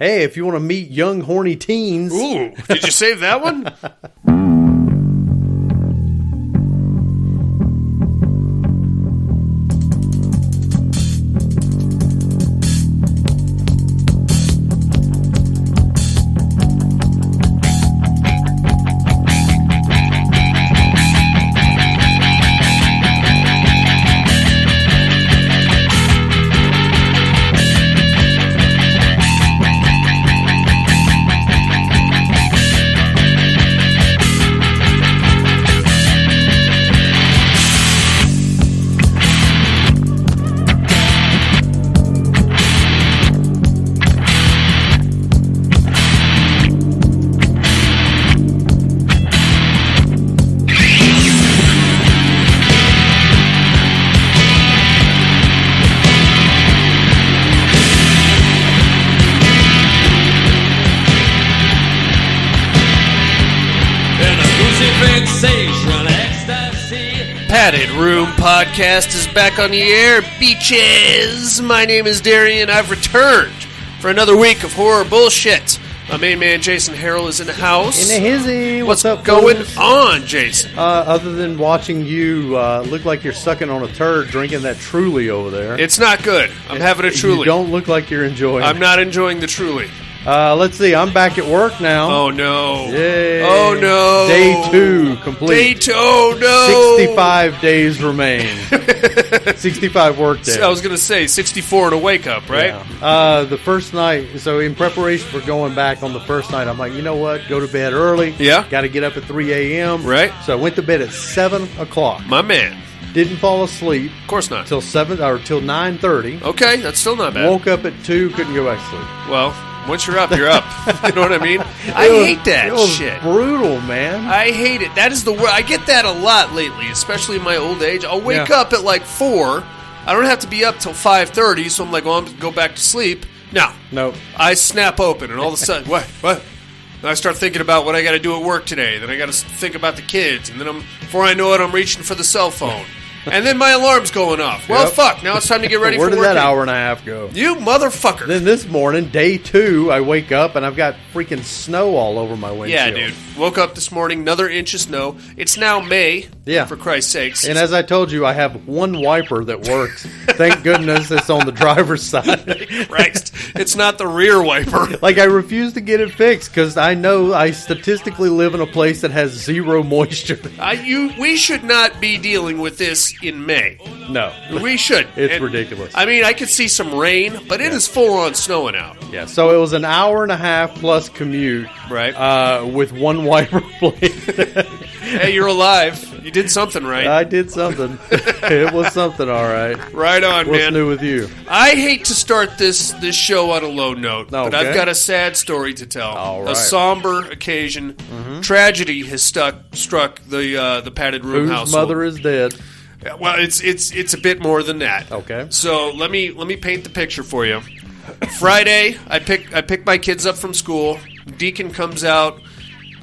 Hey, if you want to meet young, horny teens. Ooh, did you save that one? Padded Room Podcast is back on the air, beaches. My name is Darian. I've returned for another week of horror bullshit. My main man, Jason Harrell, is in the house. In a hizzy. What's up, going fellas? on, Jason? Other than watching you look like you're sucking on a turd drinking that Truly over there. It's not good. I'm having a Truly. You don't look like you're enjoying I'm not enjoying the Truly. Let's see. I'm back at work now. Oh, no. Yay. Oh, no. Day 2 complete. Day 2, oh, no. 65 days remain. 65 work days. I was going to say 64 and a wake up, right? Yeah. The first night, so in preparation for going back on the first night, I'm like, you know what? Go to bed early. Yeah. Got to get up at 3 a.m. Right. So I went to bed at 7 o'clock. My man. Didn't fall asleep. Of course not. Till 9:30. Okay, that's still not bad. Woke up at 2, couldn't go back to sleep. Well, once you're up, you're up. You know what I mean? I hate that it was shit. Brutal, man. I hate it. That is the word. I get that a lot lately, especially in my old age. I'll wake up at like 4. I don't have to be up till 5:30, so I'm like, well, I'm going to go back to sleep. No. Nope. I snap open, and all of a sudden, what? And I start thinking about what I got to do at work today. Then I got to think about the kids, and then before I know it, I'm reaching for the cell phone. And then my alarm's going off. Well, fuck. Now it's time to get ready for work. Where did that hour and a half go? You motherfucker. Then this morning, day 2, I wake up and I've got freaking snow all over my windshield. Yeah, dude. Woke up this morning, another inch of snow. It's now May, for Christ's sakes. And as I told you, I have one wiper that works. Thank goodness it's on the driver's side. Christ. It's not the rear wiper. Like, I refuse to get it fixed because I know I statistically live in a place that has zero moisture. We should not be dealing with this in May. No. We should. It's ridiculous. I mean, I could see some rain, but it is full-on snowing out. Yeah, so it was an hour and a half plus commute. Right. With one wiper blade. Hey, you're alive. You did something right. I did something. It was something, all right. Right on, What's man. What's new with you? I hate to start this show on a low note, but I've got a sad story to tell. All right. A somber occasion. Mm-hmm. Tragedy has struck the Padded Room household. Whose mother is dead. Well, it's a bit more than that. Okay. So let me paint the picture for you. Friday, I pick my kids up from school. Deacon comes out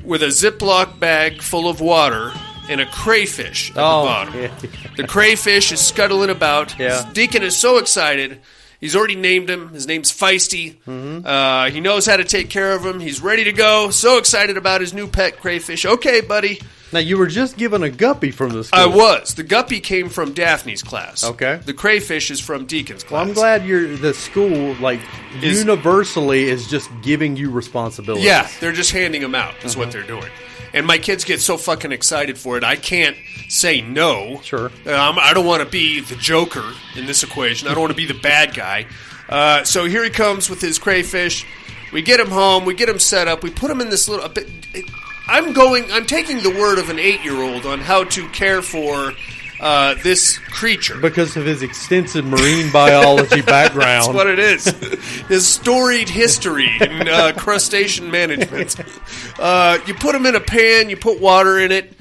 with a Ziploc bag full of water and a crayfish at the bottom. Yeah. The crayfish is scuttling about. Yeah. Deacon is so excited. He's already named him. His name's Feisty. Mm-hmm. He knows how to take care of him. He's ready to go. So excited about his new pet crayfish. Okay, buddy. Now, you were just given a guppy from the school. I was. The guppy came from Daphne's class. Okay. The crayfish is from Deacon's class. Well, I'm glad the school, universally is just giving you responsibilities. Yeah, they're just handing them out is what they're doing. And my kids get so fucking excited for it, I can't say no. Sure. I don't want to be the joker in this equation. I don't want to be the bad guy. So here he comes with his crayfish. We get him home. We get him set up. We put him in this little... I'm taking the word of an 8-year-old on how to care for this creature. Because of his extensive marine biology background. That's what it is. His storied history in crustacean management. You put him in a pan, you put water in it.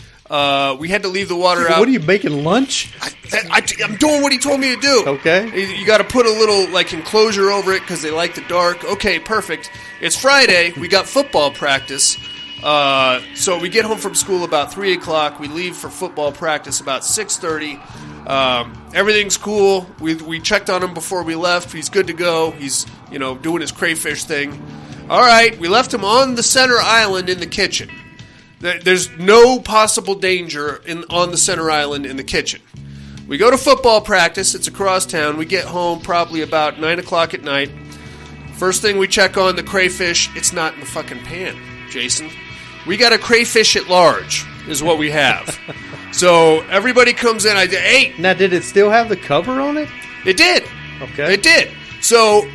We had to leave the water out. What are you making, lunch? I'm doing what he told me to do. Okay. You got to put a little enclosure over it because they like the dark. Okay, perfect. It's Friday. We got football practice. So we get home from school about 3 o'clock. We leave for football practice about 6:30. Everything's cool. We checked on him before we left. He's good to go. He's doing his crayfish thing. All right, we left him on the center island in the kitchen. There's no possible danger on the center island in the kitchen. We go to football practice. It's across town. We get home probably about 9 o'clock at night. First thing we check on the crayfish. It's not in the fucking pan, Jason. We got a crayfish at large is what we have. So everybody comes in. Hey. Now, did it still have the cover on it? It did. Okay. It did. So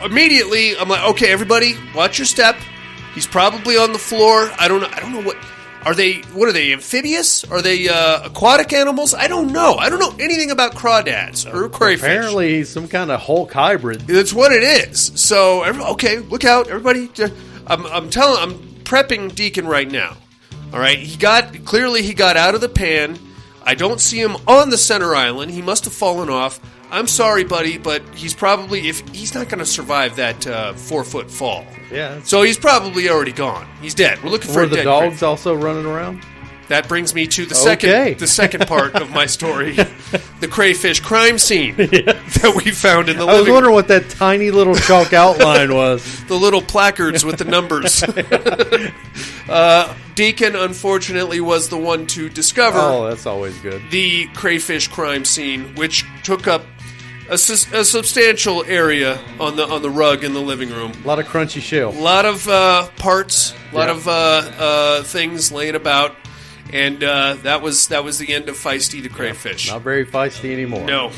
immediately I'm like, okay, everybody, watch your step. He's probably on the floor. I don't know what. What are they, amphibious? Are they aquatic animals? I don't know. I don't know anything about crawdads or crayfish. Apparently, he's some kind of Hulk hybrid. That's what it is. So, okay, look out, everybody. I'm prepping Deacon right now. All right, he got out of the pan. I don't see him on the center island. He must have fallen off. I'm sorry, buddy, but he's not going to survive that 4-foot fall. Yeah. So he's probably already gone. He's dead. We're looking for a dead Were the dogs crayfish. Also running around? That brings me to the Okay. second part of my story, the crayfish crime scene that we found in the I was living wondering what that tiny little chalk outline was. the little placards with the numbers. Deacon, unfortunately, was the one to discover that's always good. the crayfish crime scene, which took up a substantial area on the rug in the living room. A lot of crunchy shell. A lot of parts, a lot of things laying about, and that was the end of Feisty the crayfish. Not very feisty anymore. No,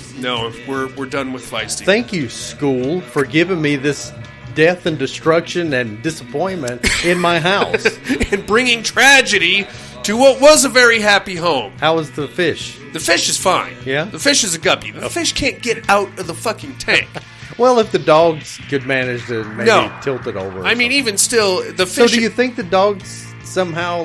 we're done with Feisty. Thank you, school, for giving me this death and destruction and disappointment in my house. And bringing tragedy to what was a very happy home. How was the fish? The fish is fine. Yeah? The fish is a guppy. The fish can't get out of the fucking tank. Well, if the dogs could manage to maybe tilt it over. I mean, even still, the So fish... do you think the dogs somehow,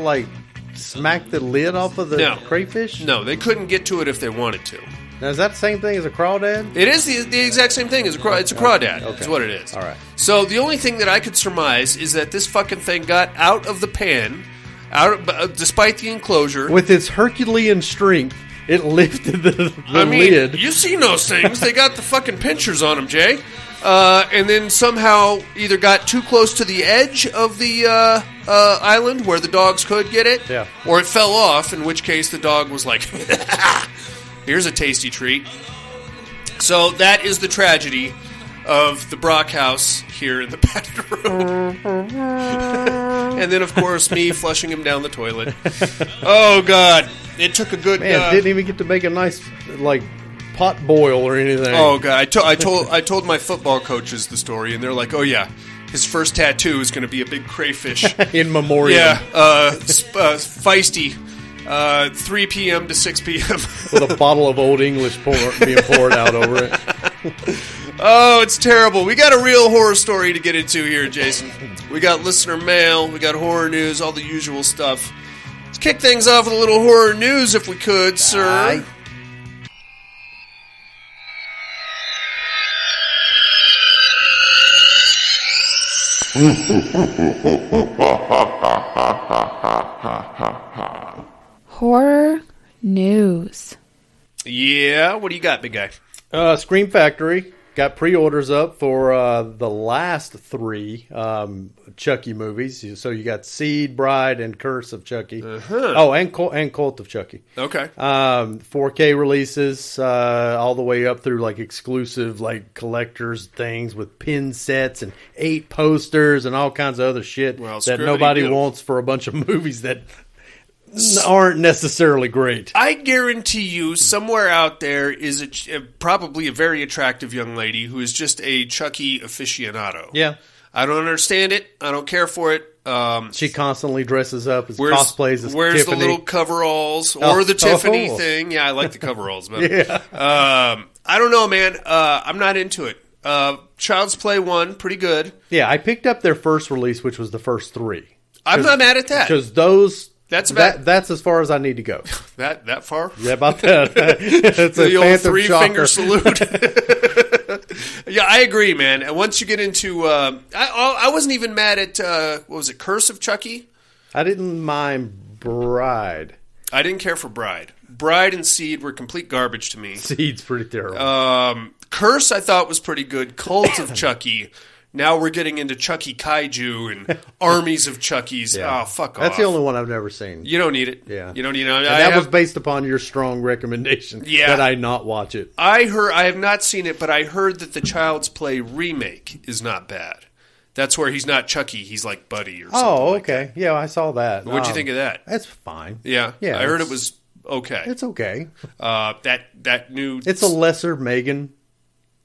smacked the lid off of the crayfish? No, they couldn't get to it if they wanted to. Now, is that the same thing as a crawdad? It is the exact same thing. It's a crawdad. Okay. Is what it is. All right. So the only thing that I could surmise is that this fucking thing got out of the pan, despite the enclosure. With its Herculean strength, it lifted the lid. You've seen those things. They got the fucking pinchers on them, Jay. And then somehow either got too close to the edge of the island where the dogs could get it, or it fell off, in which case the dog was like, here's a tasty treat. So that is the tragedy of the Brock house here in the bedroom. And then, of course, me flushing him down the toilet. Oh, God. It took a good... Man, didn't even get to make a nice, pot boil or anything. Oh, God. I told my football coaches the story, and they're like, oh, yeah, his first tattoo is going to be a big crayfish. In memoriam. Yeah. Feisty. 3 p.m. to 6 p.m. With a bottle of Old English being poured out over it. Oh, it's terrible. We got a real horror story to get into here, Jason. We got listener mail. We got horror news, all the usual stuff. Let's kick things off with a little horror news, if we could, sir. Aye. Horror news. Yeah, what do you got, big guy? Scream Factory got pre-orders up for the last 3 Chucky movies. So you got Seed, Bride, and Curse of Chucky. Uh-huh. Oh, and Cult of Chucky. Okay. 4K releases all the way up through exclusive collectors things with pin sets and 8 posters and all kinds of other shit that nobody wants for a bunch of movies that aren't necessarily great. I guarantee you somewhere out there is probably a very attractive young lady who is just a Chucky aficionado. Yeah. I don't understand it. I don't care for it. She constantly dresses up as cosplays as Where's Tiffany. the little coveralls or the Tiffany thing? Yeah, I like the coveralls. But, yeah. I don't know, man. I'm not into it. Child's Play 1, pretty good. Yeah, I picked up their first release, which was the first 3. I'm not mad at that. Because those... That's as far as I need to go. That far? Yeah, about that. It's the old Phantom 3-finger salute. Yeah, I agree, man. And once you get into... I wasn't even mad at... what was it? Curse of Chucky? I didn't mind Bride. I didn't care for Bride. Bride and Seed were complete garbage to me. Seed's pretty terrible. Curse, I thought, was pretty good. Cult of Chucky Now we're getting into Chucky Kaiju and armies of Chuckies. Yeah. Oh, fuck off. That's the only one I've never seen. You don't need it. Yeah. You don't need it. And that was based upon your strong recommendation that I not watch it. I have not seen it, but I heard that the Child's Play remake is not bad. That's where he's not Chucky, he's like Buddy or something. Oh, okay. Like yeah, I saw that. What'd you think of that? That's fine. Yeah. I heard it was okay. It's okay. That new... It's a lesser Megan.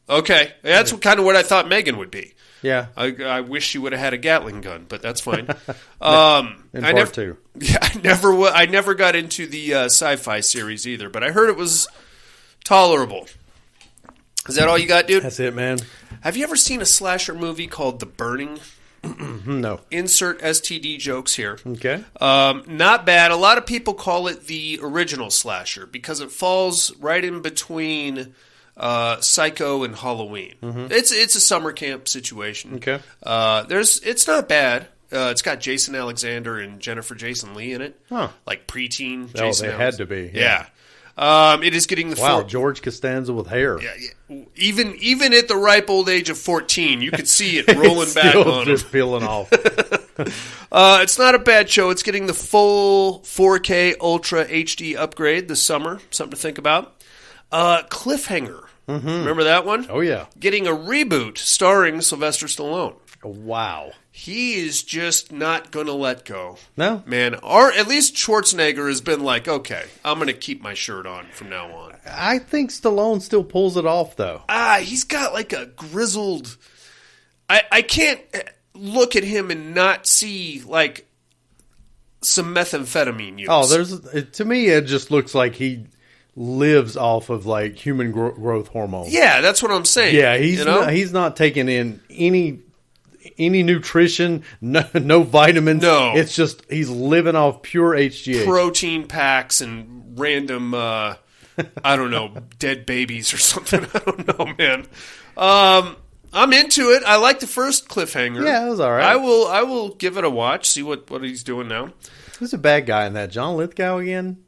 Okay. That's kind of what I thought Megan would be. Yeah. I wish she would have had a Gatling gun, but that's fine. In part two. Yeah, I never got into the sci-fi series either, but I heard it was tolerable. Is that all you got, dude? That's it, man. Have you ever seen a slasher movie called The Burning? No. Insert STD jokes here. Okay. Not bad. A lot of people call it the original slasher because it falls right in between Psycho and Halloween. Mm-hmm. It's a summer camp situation. Okay. It's not bad. It's got Jason Alexander and Jennifer Jason Leigh in it. Huh. Like preteen. Oh, Jason they had to be. Yeah. It is getting the George Costanza with hair. Yeah. Even at the ripe old age of 14, you could see it rolling back on just him. peeling off. It's not a bad show. It's getting the full 4K Ultra HD upgrade this summer. Something to think about. Cliffhanger. Mm-hmm. Remember that one? Oh, yeah. Getting a reboot starring Sylvester Stallone. Wow. He is just not going to let go. No? Man, or at least Schwarzenegger has been like, okay, I'm going to keep my shirt on from now on. I think Stallone still pulls it off, though. He's got like a grizzled... I can't look at him and not see like some methamphetamine use. Oh, to me, it just looks like he lives off of like human growth hormones. Yeah, that's what I'm saying. Yeah, he's not taking in any nutrition, no vitamins. No. It's just he's living off pure HGH. Protein packs and random, I don't know, dead babies or something. I don't know, man. I'm into it. I like the first cliffhanger. Yeah, it was all right. I will give it a watch, see what he's doing now. Who's a bad guy in that? John Lithgow again?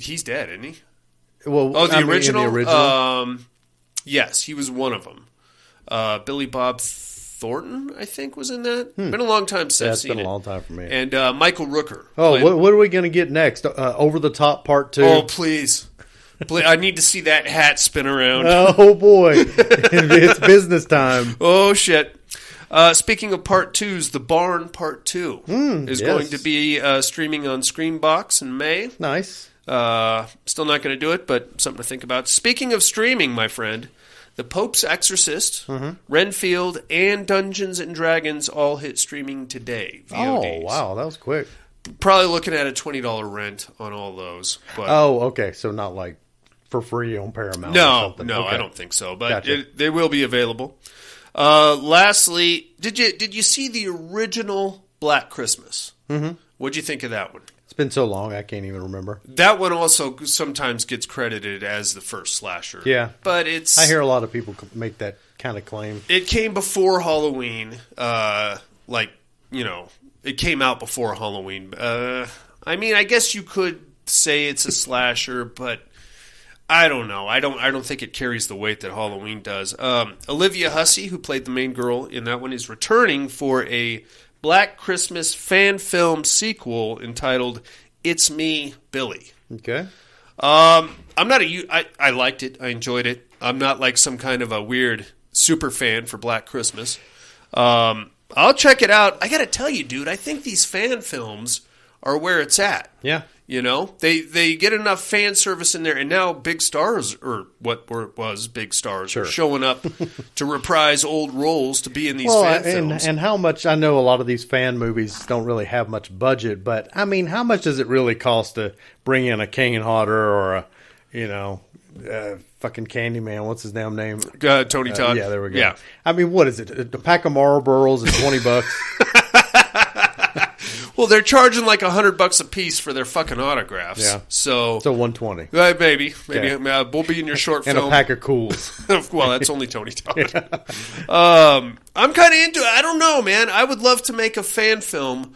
He's dead, isn't he? Well, the original? In the original? Yes, he was one of them. Billy Bob Thornton, I think, was in that. Been a long time since I've seen it. It's been a long time for me. And Michael Rooker. Oh, what are we going to get next? Over the Top Part 2? Oh, please. I need to see that hat spin around. Oh, boy. It's business time. Oh, shit. Speaking of Part 2s, The Barn Part 2 is going to be streaming on Screambox in May. Nice. Still not going to do it, but something to think about. Speaking of streaming, my friend, The Pope's Exorcist, Renfield, and Dungeons and Dragons all hit streaming today. VODs. Oh, wow. That was quick. Probably looking at a $20 rent on all those. But okay. So not like for free on Paramount or something. No, okay. I don't think so. But Gotcha. they will be available. Lastly, did you see the original Black Christmas? Mm-hmm. What'd you think of that one? It's been so long, I can't even remember. That one also sometimes gets credited as the first slasher. Yeah. But I hear a lot of people make that kind of claim. It came before Halloween. It came out before Halloween. I guess you could say it's a slasher, but I don't know. I don't think it carries the weight that Halloween does. Olivia Hussey, who played the main girl in that one, is returning for a Black Christmas fan film sequel entitled "It's Me, Billy." Okay. I liked it. I enjoyed it. I'm not like some kind of a weird super fan for Black Christmas. I'll check it out. I got to tell you, dude, I think these fan films are where it's at. Yeah. You know, they get enough fan service in there, and now big stars, or what was big stars, are showing up to reprise old roles to be in these fan films. And how much, I know a lot of these fan movies don't really have much budget, but, I mean, how much does it really cost to bring in a Kane Hodder or fucking Candyman, what's his damn name? Tony Todd. Yeah, there we go. Yeah. I mean, what is it? A pack of Marlboros is $20. Well, they're charging like $100 a piece for their fucking autographs. Yeah. So $120. Maybe. Yeah. We'll be in your short film. And a pack of Cools. Well, that's only Tony Todd. I'm kind of into it. I don't know, man. I would love to make a fan film,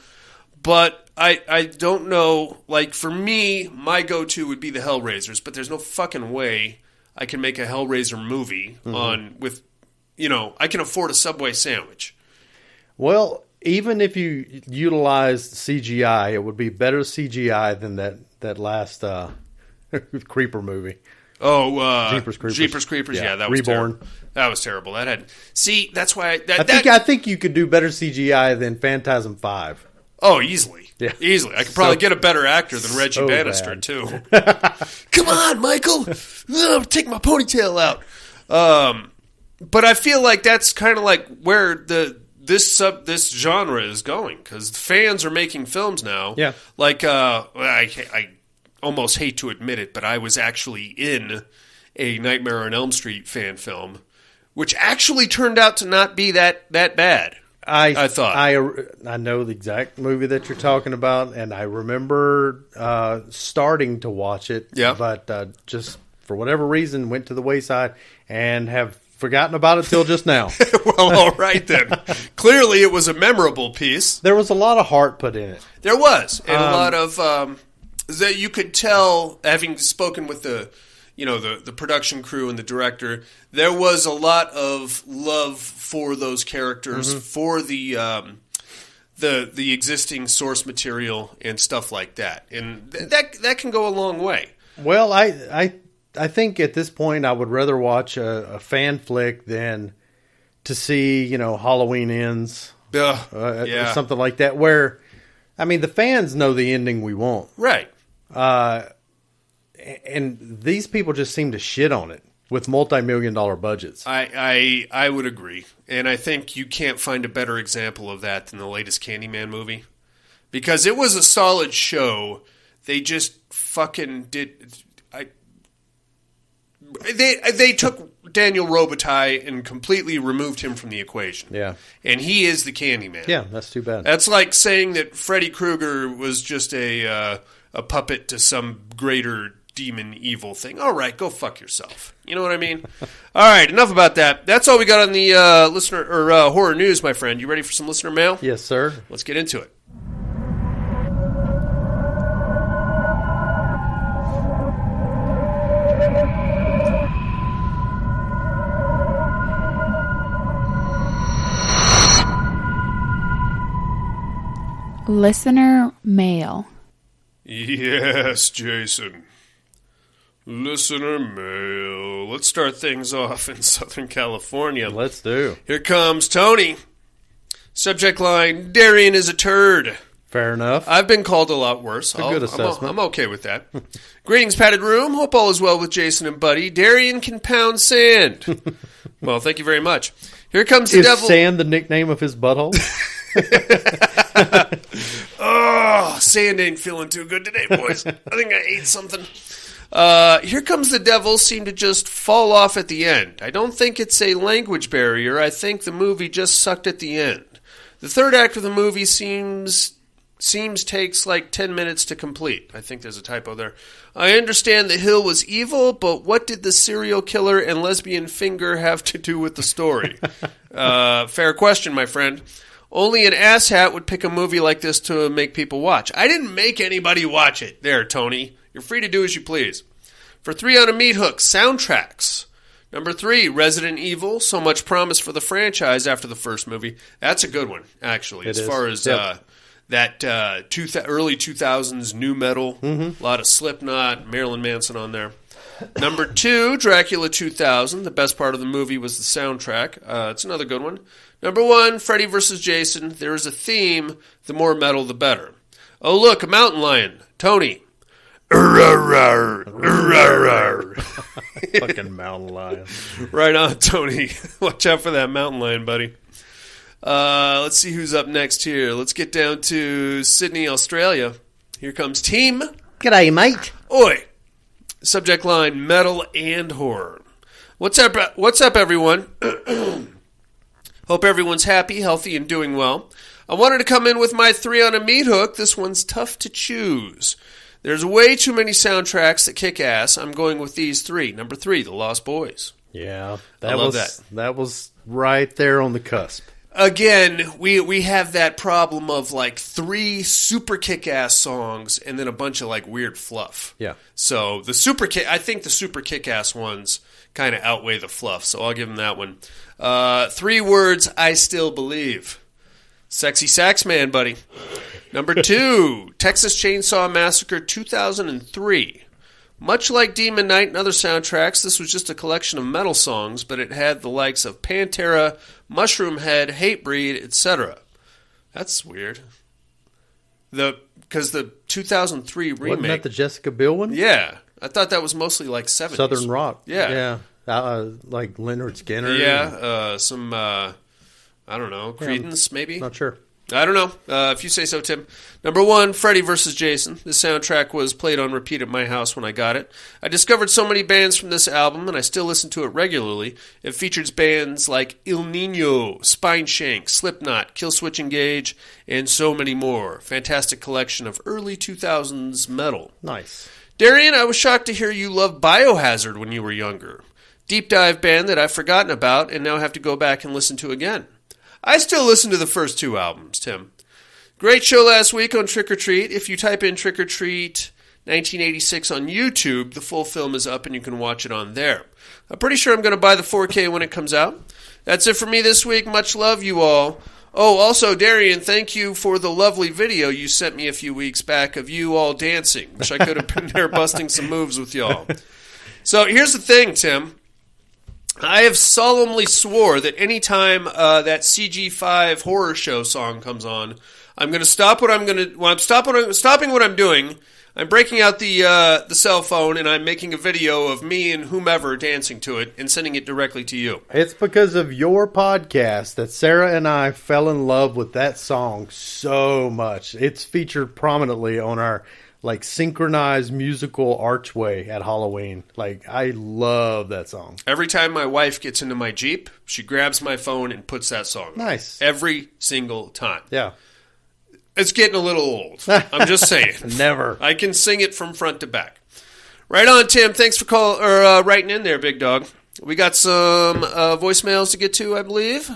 but I don't know. Like, for me, my go-to would be the Hellraisers, but there's no fucking way I can make a Hellraiser movie with I can afford a Subway sandwich. Well, even if you utilized CGI, it would be better CGI than that last Creeper movie. Oh, Jeepers Creepers. Yeah, that was Reborn. terrible. That was terrible. That's why I think you could do better CGI than Phantasm 5. Oh, easily. Yeah. Easily. I could probably get a better actor than Reggie Bannister, too. Come on, Michael. Take my ponytail out. But I feel like that's kind of like where this genre is going, because fans are making films now. Yeah. Like, I almost hate to admit it, but I was actually in a Nightmare on Elm Street fan film, which actually turned out to not be that bad. I thought. I know the exact movie that you're talking about, and I remember starting to watch it, but just for whatever reason went to the wayside and have forgotten about it till just now. Well, all right then. Clearly it was a memorable piece. There was a lot of heart put in it. There was, and a lot of that you could tell, having spoken with the production crew and the director, there was a lot of love for those characters, for the existing source material and stuff like that, and that can go a long way. Well, I think at this point I would rather watch a fan flick than to see Halloween Ends, or something like that. Where, I mean, the fans know the ending we want, right? And these people just seem to shit on it with multi-million-dollar budgets. I would agree. And I think you can't find a better example of that than the latest Candyman movie. Because it was a solid show. They just fucking did... They took Daniel Robitaille and completely removed him from the equation. Yeah. And he is the Candyman. Yeah, that's too bad. That's like saying that Freddy Krueger was just a puppet to some greater demon evil thing. All right, go fuck yourself. You know what I mean? All right, enough about that. That's all we got on the listener or horror news, my friend. You ready for some listener mail? Yes, sir. Let's get into it. Listener mail. Yes, Jason. Listener mail. Let's start things off in Southern California. Let's do. Here comes Tony. Subject line, Darian is a turd. Fair enough. I've been called a lot worse. A good assessment. I'm okay with that. Greetings, padded room. Hope all is well with Jason and Buddy. Darian can pound sand. Well, thank you very much. Here comes the devil. Is sand the nickname of his butthole? Oh, sand ain't feeling too good today, boys. I think I ate something. Here comes the devil seemed to just fall off at the end. I don't think it's a language barrier. I think the movie just sucked at the end. The third act of the movie seems takes like 10 minutes to complete. I think there's a typo there. I understand the hill was evil, but what did the serial killer and lesbian finger have to do with the story? Fair question, my friend. Only an asshat would pick a movie like this to make people watch. I didn't make anybody watch it. There, Tony. You're free to do as you please. For 3 on a meat hook, soundtracks. Number 3, Resident Evil. So much promise for the franchise after the first movie. That's a good one, actually. As far as that early 2000s new metal. A lot of Slipknot, Marilyn Manson on there. Number 2, Dracula 2000. The best part of the movie was the soundtrack. It's another good one. Number 1, Freddy vs. Jason. There is a theme. The more metal, the better. Oh, look, a mountain lion. Tony. Fucking mountain lion. Right on, Tony. Watch out for that mountain lion, buddy. Let's see who's up next here. Let's get down to Sydney, Australia. Here comes Team. G'day, mate. Oi. Subject line, metal and horror. What's up, everyone? Hope everyone's happy, healthy, and doing well. I wanted to come in with my 3 on a meat hook. This one's tough to choose. There's way too many soundtracks that kick ass. I'm going with these 3. Number 3, The Lost Boys. Yeah, I love that. That was right there on the cusp. Again, we have that problem of like 3 super kick-ass songs and then a bunch of like weird fluff. Yeah. So I think the super kick-ass ones kind of outweigh the fluff, so I'll give them that one. 3 words, I Still Believe. Sexy Sax Man, buddy. Number 2, Texas Chainsaw Massacre 2003. Much like Demon Knight and other soundtracks, this was just a collection of metal songs, but it had the likes of Pantera, Mushroom Head, Hatebreed, etc. That's weird. Because the 2003 remake... Wasn't that the Jessica Biel one? Yeah. I thought that was mostly like 70s. Southern rock. Yeah. Like Leonard Skinner. Yeah. Some, I don't know, Creedence maybe? Not sure. I don't know. If you say so, Tim. Number 1, Freddy vs. Jason. This soundtrack was played on repeat at my house when I got it. I discovered so many bands from this album, and I still listen to it regularly. It features bands like Il Nino, Spineshank, Slipknot, Killswitch Engage, and so many more. Fantastic collection of early 2000s metal. Nice. Darian, I was shocked to hear you loved Biohazard when you were younger. Deep dive band that I've forgotten about and now have to go back and listen to again. I still listen to the first 2 albums, Tim. Great show last week on Trick or Treat. If you type in Trick or Treat 1986 on YouTube, the full film is up and you can watch it on there. I'm pretty sure I'm going to buy the 4K when it comes out. That's it for me this week. Much love, you all. Oh, also, Darian, thank you for the lovely video you sent me a few weeks back of you all dancing. Wish I could have been there busting some moves with y'all. So here's the thing, Tim. I have solemnly swore that any time that CG5 horror show song comes on, I'm going to stop what I'm going to. Well, I'm stopping what I'm doing. I'm breaking out the cell phone and I'm making a video of me and whomever dancing to it and sending it directly to you. It's because of your podcast that Sarah and I fell in love with that song so much. It's featured prominently on our synchronized musical archway at Halloween. I love that song. Every time my wife gets into my Jeep, she grabs my phone and puts that song on. Nice. Every single time. Yeah. It's getting a little old. I'm just saying. Never. I can sing it from front to back. Right on, Tim. Thanks for writing in there, big dog. We got some voicemails to get to, I believe.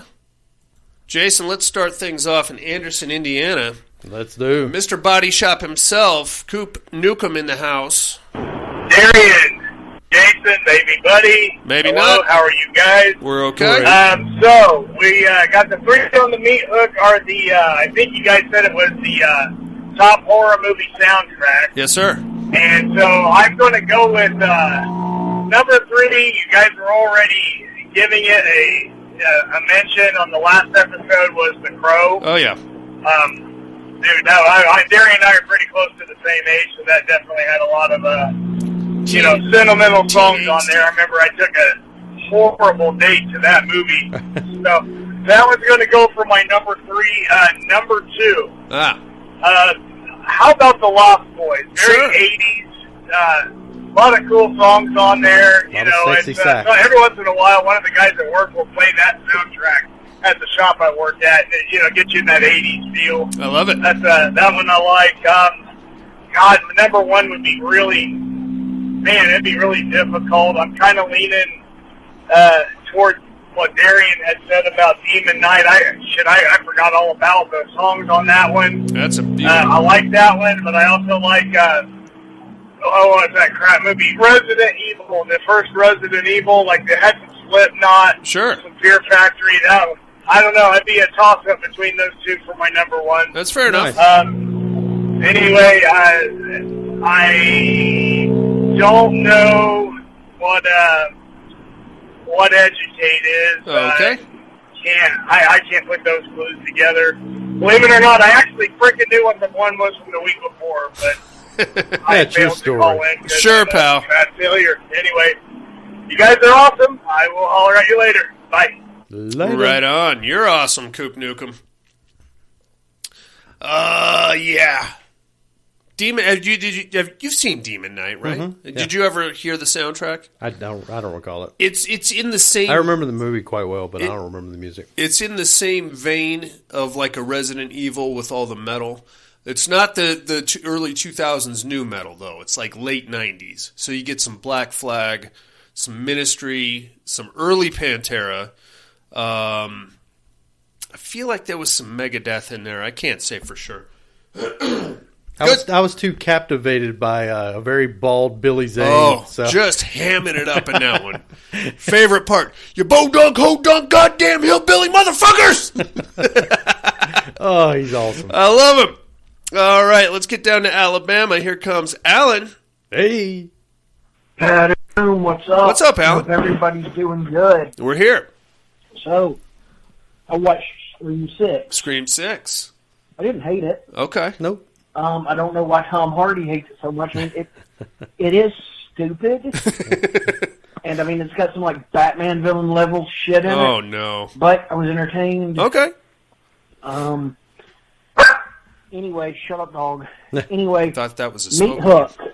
Jason, let's start things off in Anderson, Indiana. Let's do. Mr. Body Shop himself, Coop Newcomb in the house. Darian, Jason, maybe Buddy. Maybe hello, not. How are you guys? We're okay. So we got the 3 on the meat hook. Are the I think you guys said it was the top horror movie soundtrack. Yes, sir. And so I'm going to go with number 3. You guys were already giving it a mention on the last episode. Was The Crow? Oh yeah. Dude, no, Darian and I are pretty close to the same age, so that definitely had a lot of, sentimental songs on there. I remember I took a horrible date to that movie. So that was going to go for my number 3. Number 2. How about the Lost Boys? Very Sure. 80s. A lot of cool songs on there. Every once in a while, one of the guys at work will play that soundtrack at the shop I worked at, get you in that 80s feel. I love it. That's that one I like. Number 1 would be it'd be really difficult. I'm kind of leaning towards what Darian had said about Demon Knight. I forgot all about the songs on that one. That's a beautiful. I like that one, but I also like what's that crap movie? Resident Evil. The first Resident Evil, they had some Slipknot, Sure. some Fear Factory. That one. I don't know. It'd be a toss-up between those 2 for my number 1. That's fair enough. Anyway, I don't know what Educate is. Okay. I can't put those clues together. Believe it or not, I actually freaking knew what the one was from the week before, but I failed to call in. Sure, pal. Bad failure. Anyway, you guys are awesome. I will holler at you later. Bye. Later. Right on. You're awesome, Coop Newcomb. Yeah. You've seen Demon Knight, right? Mm-hmm. Yeah. Did you ever hear the soundtrack? I don't recall it. It's in the same. I remember the movie quite well, but I don't remember the music. It's in the same vein of a Resident Evil with all the metal. It's not the early 2000s new metal though. It's late 90s. So you get some Black Flag, some Ministry, some early Pantera. I feel like there was some Megadeth in there. I can't say for sure. I was too captivated by a very bald Billy Zane. Oh, so. Just hamming it up in that one. Favorite part. You bodunk, hodunk, goddamn hillbilly motherfuckers! Oh, he's awesome. I love him. All right, let's get down to Alabama. Here comes Alan. Hey. Pat, what's up? What's up, Alan? Hope everybody's doing good. We're here. So, I watched Scream 6. Scream 6. I didn't hate it. Okay. Nope. I don't know why Tom Hardy hates it so much. I mean, it is stupid. And, I mean, it's got some, like, Batman villain level shit in it. Oh, no. But I was entertained. Okay. Anyway, shut up, dog. Anyway, Thought that was a Meat smoke. Hook.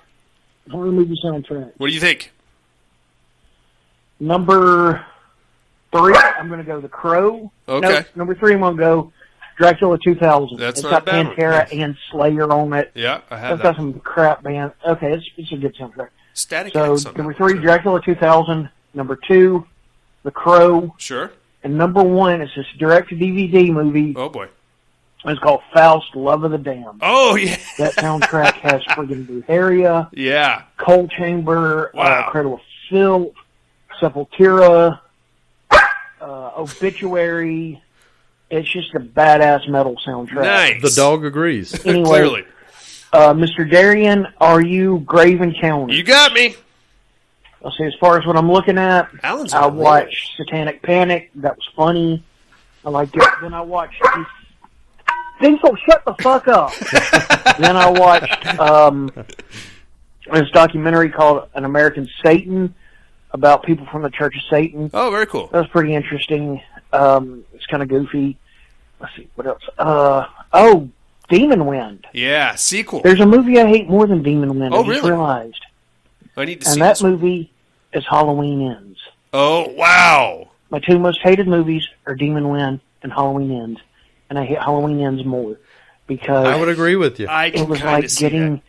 Horror movie soundtrack. What do you think? Number 3, I'm going to go The Crow. Okay. No, number 3, I'm going to go Dracula 2000. That's it's not got a bad one. Pantera and Slayer on it. Yeah, I have It's got that. some crap band. Okay, it's a good soundtrack. Static So, X on number that. 3, Dracula 2000. Number 2, The Crow. Sure. And number 1 is this direct-to-DVD movie. Oh, boy. It's called Faust, Love of the Damned. Oh, yeah. That soundtrack has friggin' Buharia, Yeah. Cold Chamber, Wow. Cradle of Filth, Sepultura, Obituary. It's just a badass metal soundtrack. Nice. The dog agrees. Anyway, Clearly. Mr. Darian, are you Grave Encounter? You got me. I'll say as far as what I'm looking at, Alan's I on a roll. watched Satanic Panic. That was funny. I liked it. Then I watched Diesel, shut the fuck up. Then I watched this documentary called An American Satan about people from the Church of Satan. Oh, very cool. That was pretty interesting. It's kind of goofy. Let's see, what else? Demon Wind. Yeah, sequel. There's a movie I hate more than Demon Wind. Oh, I just really? realized. I need to see And that this one. movie is Halloween Ends. Oh, wow. My 2 most hated movies are Demon Wind and Halloween Ends. And I hate Halloween Ends more because I would agree with you. I it can was kind like of see getting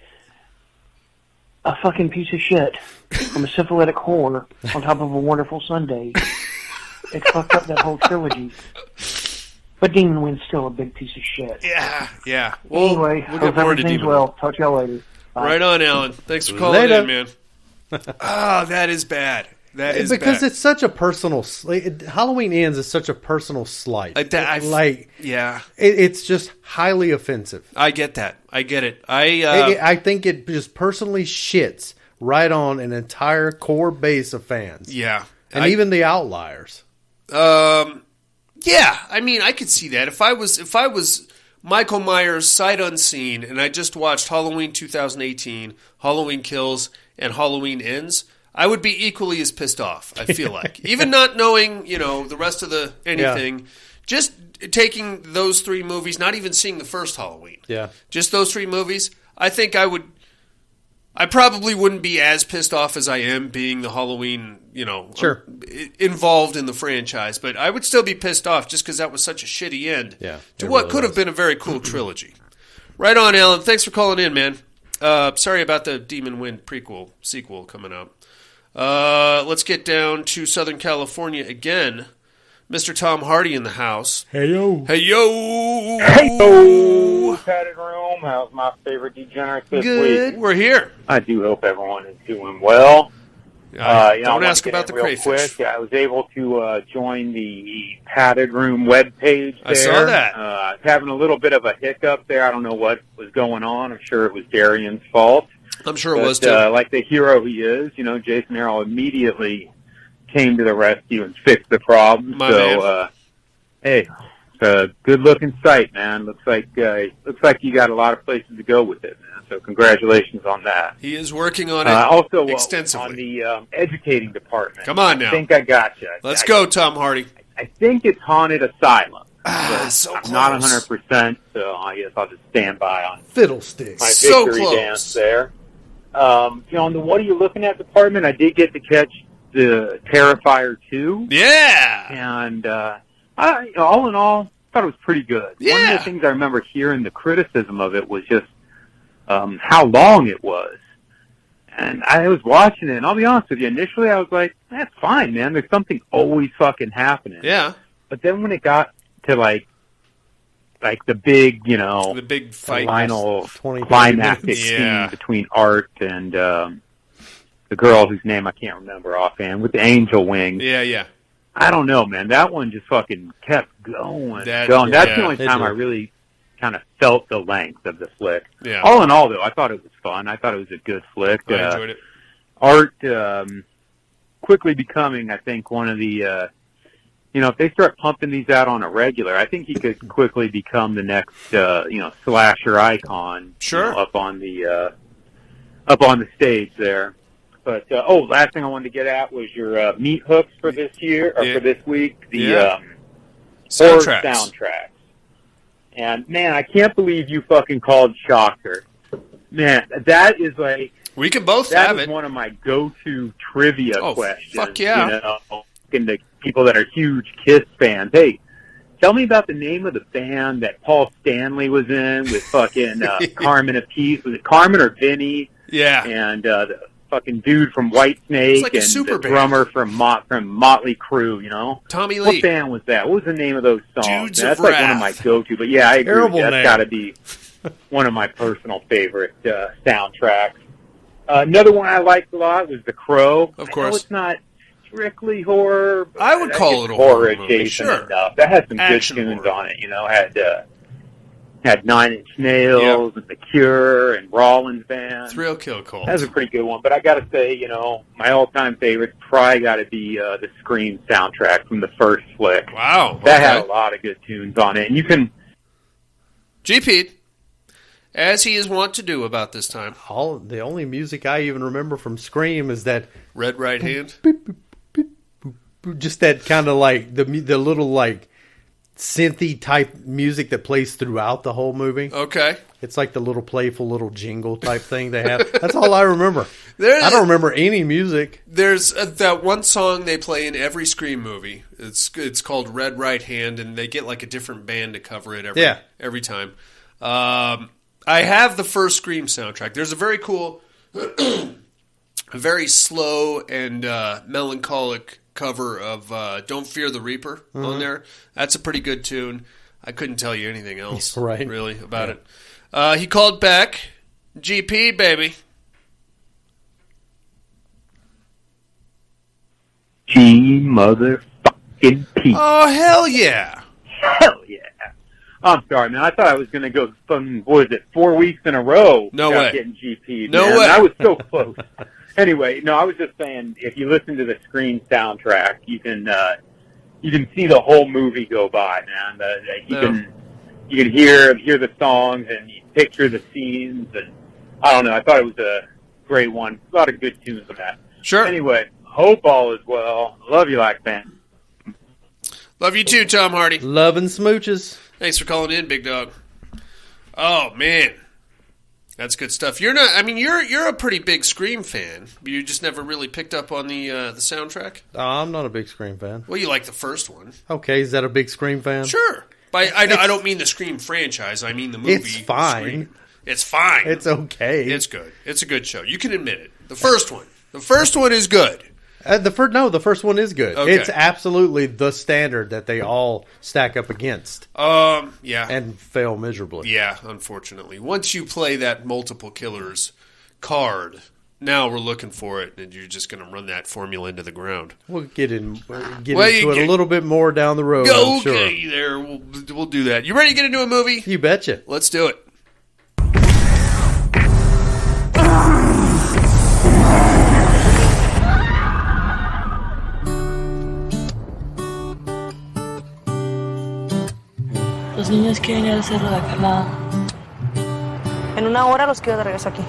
a fucking piece of shit from a syphilitic whore on top of a wonderful Sunday. It fucked up that whole trilogy. But Demon Wind's still a big piece of shit. that. Yeah. Well, Anyway, we'll hope get more to everything's Demon. well. Talk to y'all later. Bye. Right on, Alan. Thanks for calling Later. in, man. Oh, that is bad. That is because bad. it's such a personal. Halloween Ends is such a personal slight. Yeah. It's just highly offensive. I get that. I get it. I think it just personally shits right on an entire core base of fans. Yeah. And even the outliers. Yeah, I mean, I could see that. If I was Michael Myers sight unseen and I just watched Halloween 2018, Halloween Kills, and Halloween Ends, I would be equally as pissed off, I feel like. Even not knowing, the rest of the anything, just taking those 3 movies, not even seeing the first Halloween. Yeah. Just those 3 movies, I think I probably wouldn't be as pissed off as I am being the Halloween, Sure. involved in the franchise, but I would still be pissed off just because that was such a shitty end to what could have been a very cool trilogy. Right on, Alan. Thanks for calling in, man. Sorry about the Demon Wind sequel coming out. Let's get down to Southern California again. Mr. Tom Hardy in the house. Hey yo. Hey yo. Hey yo. Padded room. How's my favorite degenerate this Good. week? We're here. I do hope everyone is doing well. Don't ask about the real crayfish. Quick. I was able to join the Padded Room webpage there. I saw that. I was having a little bit of a hiccup there. I don't know what was going on. I'm sure it was Darian's fault. I'm sure it was But, too. like the hero he is, Jason Harrell immediately came to the rescue and fixed the problem. My man. Hey, it's a good-looking site, man. Looks like you got a lot of places to go with it, man. So congratulations on that. He is working on it Also, extensively. on the educating department. Come on now. I think I got you. Let's go, Tom Hardy. I think it's Haunted Asylum. So I'm close. not 100%, so I guess I'll just stand by on Fiddlesticks. my So victory close. dance there. On the What Are You Looking At department, I did get to catch the Terrifier 2. Yeah. And all in all, I thought it was pretty good. One of Yeah. the things I remember hearing the criticism of it was just how long it was. And I was watching it, and I'll be honest with you, initially I was like, that's fine, man. There's something always fucking happening. Yeah. But then when it got to, like the big, the big fight, final climactic scene between Art and the girl whose name I can't remember offhand with the angel wings. Yeah. I don't know, man. That one just fucking kept going. That's the only time I really kind of felt the length of the flick. Yeah. All in all, though, I thought it was fun. I thought it was a good flick. I enjoyed it. Art quickly becoming, I think, one of the, if they start pumping these out on a regular, I think he could quickly become the next, slasher icon. Sure. Up on the stage there. But last thing I wanted to get at was your meat hooks for this year or for this week. The horror soundtracks. And man, I can't believe you fucking called Shocker. Man, that is like we can both have it. That is one of my go-to trivia questions. Fuck yeah! To people that are huge Kiss fans. Hey, tell me about the name of the band that Paul Stanley was in with fucking Carmen Appice. Was it Carmen or Vinny? Yeah. And the fucking dude from Whitesnake like and the drummer from Motley Crue, Tommy Lee. What band was that? What was the name of those songs? Dudes That's of like Wrath. one of my go-to. But yeah, I agree. Terrible That's name. got to be one of my personal favorite soundtracks. Another one I liked a lot was The Crow. Of course. I know it's not strictly horror. But I would call it a horror movie. adjacent Sure. enough. That had some Action good tunes horror. on it. Had 9 Inch Nails and The Cure and Rollins Band. Thrill Kill Cult. That's a pretty good one. But I got to say, my all-time favorite probably got to be the Scream soundtrack from the first flick. Wow. That had a lot of good tunes on it. And you can... GP, as he is wont to do about this time. The only music I even remember from Scream is that Red Right Hand. just that kind of like the little like synthy type music that plays throughout the whole movie. Okay. It's like the little playful little jingle type thing they have. That's all I remember. I don't remember any music. There's that one song they play in every Scream movie. It's called Red Right Hand, and they get like a different band to cover it every time. I have the first Scream soundtrack. There's a very cool, very slow and melancholic cover of Don't Fear the Reaper on there. That's a pretty good tune. I couldn't tell you anything else really about it. He called back. GP, baby. G motherfucking P. Oh, hell yeah. Hell yeah. I'm sorry, man. I thought I was going to go, 4 weeks in a row without getting GP. No way. I was so close. Anyway, no, I was just saying, if you listen to the Scream soundtrack, you can see the whole movie go by, man. You can hear the songs and you picture the scenes, and I don't know. I thought it was a great one. A lot of good tunes on that. Sure. Anyway, hope all is well. Love you like fan. Love you too, Tom Hardy. Love and smooches. Thanks for calling in, big dog. Oh man, that's good stuff. You're a pretty big Scream fan. You just never really picked up on the soundtrack. I'm not a big Scream fan. Well, you like the first one. Okay, is that a big Scream fan? Sure. But I don't mean the Scream franchise. I mean the movie. It's fine. Scream. It's fine. It's okay. It's good. It's a good show. You can admit it. The first one. The first one is good. The first one is good. Okay. It's absolutely the standard that they all stack up against. Yeah. And fail miserably. Yeah, unfortunately. Once you play that multiple killers card, now we're looking for it, and you're just going to run that formula into the ground. We'll get into it a little bit more down the road. Okay, there. We'll do that. You ready to get into a movie? You betcha. Let's do it. Los niños quieren ir al cerro de Calada. En una hora los quiero de regreso aquí.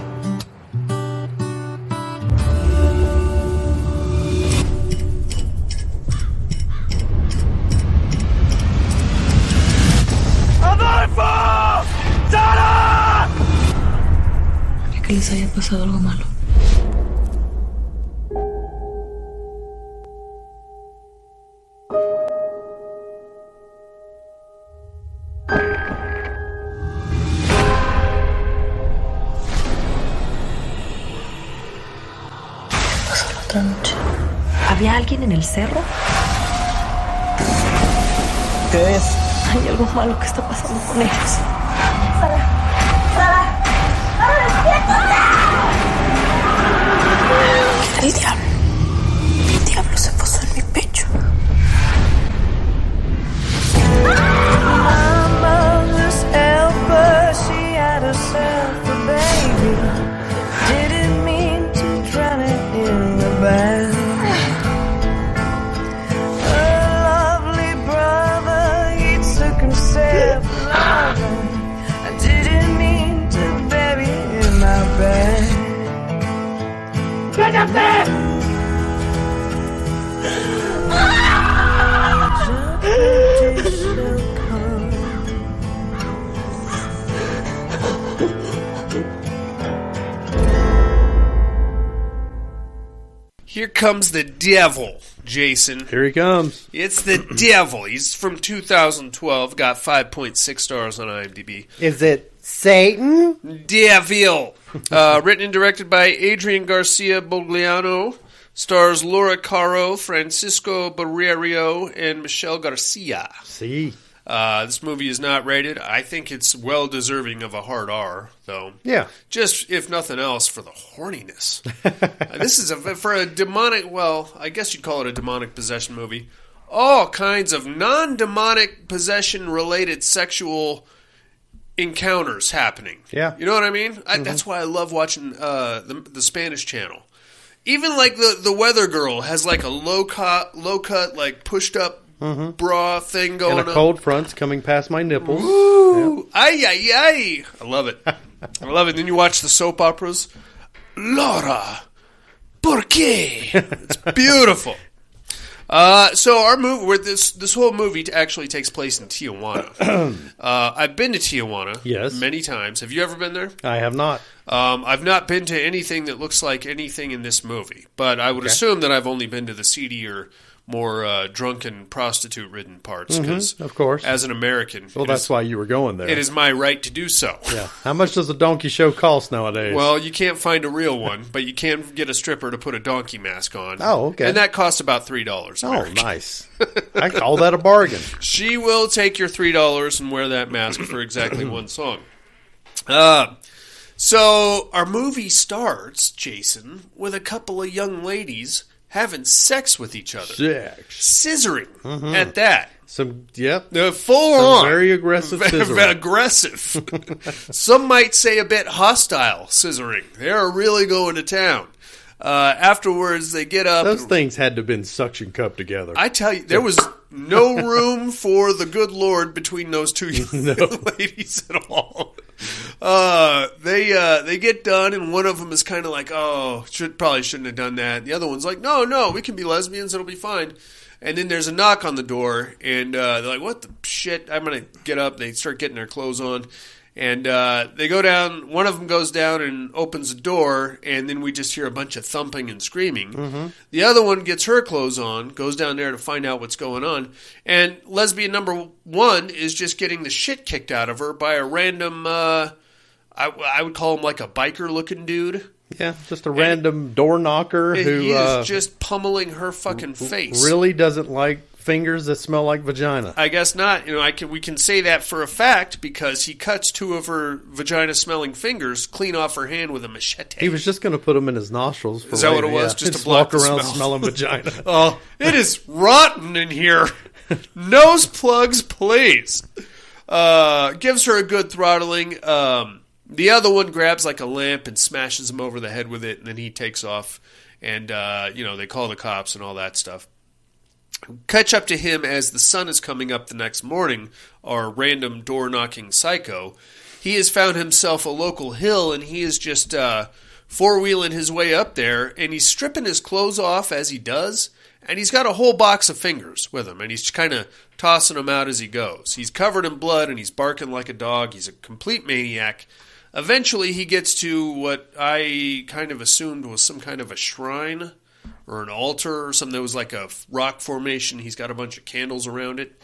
¡Adolfo! ¡Sara! Que les haya pasado algo malo. Otra noche. ¿Había alguien en el cerro? ¿Qué es? Hay algo malo que está pasando con ellos. ¿Qué era el diablo? El diablo se posó en mi pecho. Herself a baby, didn't mean to drown it in the bath. A lovely brother, he took himself along. I didn't mean to bury in my bed. Get up there! Here comes the devil, Jason. Here he comes. It's the devil. He's from 2012, got 5.6 stars on IMDb. Is it Satan? Devil. Written and directed by Adrian Garcia Bogliano. Stars Laura Caro, Francisco Barreiro, and Michelle Garcia. See. This movie is not rated. I think it's well deserving of a hard R, though. Yeah. Just, if nothing else, for the horniness. This is for a demonic, well, I guess you'd call it a demonic possession movie. All kinds of non-demonic possession-related sexual encounters happening. Yeah. You know what I mean? That's why I love watching the Spanish channel. Even like the Weather Girl has like a low cut, like pushed up bra thing going on. And a cold front's coming past my nipples. Ooh. Yep. Ay, ay, ay. I love it. I love it. Then you watch the soap operas. Laura, ¿por qué? It's beautiful. So our movie, where this whole movie actually takes place in Tijuana. I've been to Tijuana many times. Have you ever been there? I have not. I've not been to anything that looks like anything in this movie, but I would assume that I've only been to the seedier, more drunken, prostitute-ridden parts. Because, of course, as an American, well, that's why you were going there. It is my right to do so. Yeah. How much does a donkey show cost nowadays? Well, you can't find a real one, but you can get a stripper to put a donkey mask on. Oh, okay. And that costs about $3. Oh, nice. I call that a bargain. She will take your $3 and wear that mask for exactly one song. So our movie starts, Jason, with a couple of young ladies having sex with each other. Scissoring at that. Some full on. Very aggressive scissoring. Aggressive. Some might say a bit hostile scissoring. They're really going to town. Afterwards, they get up. Those things had to have been suction cupped together. I tell you, there was no room for the good Lord between those two ladies at all. They get done, and one of them is kind of like, "Oh, probably shouldn't have done that." The other one's like, "No, we can be lesbians; it'll be fine." And then there's a knock on the door, and they're like, "What the shit?" I'm gonna get up. They start getting their clothes on, and they go down. One of them goes down and opens the door, and then we just hear a bunch of thumping and screaming. The other one gets her clothes on, goes down there to find out what's going on, and lesbian number one is just getting the shit kicked out of her by a random, I would call him like a biker-looking dude. Yeah, just a random door knocker who he is just pummeling her fucking face. Really doesn't like fingers that smell like vagina. I guess not. You know, we can say that for a fact because he cuts two of her vagina-smelling fingers clean off her hand with a machete. He was just going to put them in his nostrils. Is that what it was? Just to block walk around the smell. smelling vagina. Oh, it is rotten in here. Nose plugs, please. Gives her a good throttling. The other one grabs like a lamp and smashes him over the head with it, and then he takes off. And, they call the cops and all that stuff. Catch up to him as the sun is coming up the next morning, our random door-knocking psycho. He has found himself a local hill, and he is just four-wheeling his way up there, and he's stripping his clothes off as he does, and he's got a whole box of fingers with him, and he's kind of tossing them out as he goes. He's covered in blood, and he's barking like a dog. He's a complete maniac. Eventually, he gets to what I kind of assumed was some kind of a shrine or an altar or something that was like a rock formation. He's got a bunch of candles around it.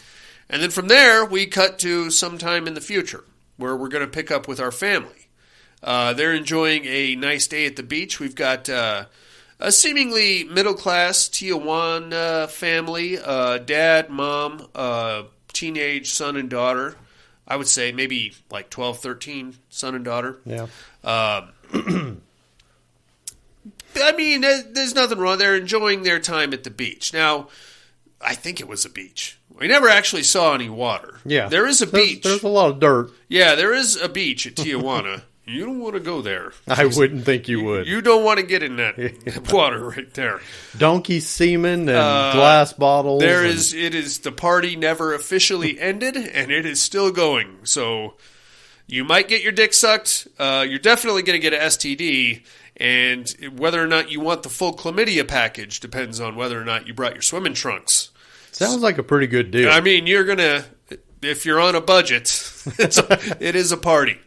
And then from there, we cut to sometime in the future where we're going to pick up with our family. They're enjoying a nice day at the beach. We've got a seemingly middle-class Tijuana family, dad, mom, teenage son and daughter. I would say maybe like 12, 13, son and daughter. Yeah. I mean, there's nothing wrong. They're enjoying their time at the beach. Now, I think it was a beach. We never actually saw any water. Yeah. There is a beach. There's a lot of dirt. Yeah, there is a beach at Tijuana. You don't want to go there. I wouldn't think you would. You don't want to get in that water right there. Donkey semen and glass bottles. It is the party never officially ended, and it is still going. So you might get your dick sucked. You're definitely going to get an STD, and whether or not you want the full chlamydia package depends on whether or not you brought your swimming trunks. Sounds like a pretty good deal. I mean, you're going to, if you're on a budget, it is a party.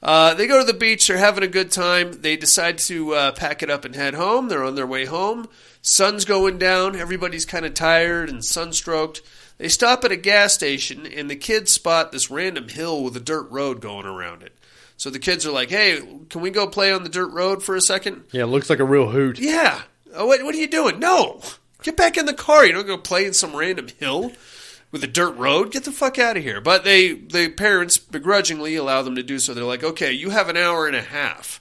They go to the beach. They're having a good time. They decide to pack it up and head home. They're on their way home. Sun's going down. Everybody's kind of tired and sunstroked. They stop at a gas station, and the kids spot this random hill with a dirt road going around it. So the kids are like, hey, can we go play on the dirt road for a second? Yeah, it looks like a real hoot. Yeah. Oh, what are you doing? No. Get back in the car. You don't go play in some random hill with a dirt road. Get the fuck out of here. But the parents begrudgingly allow them to do so. They're like, okay, you have an hour and a half.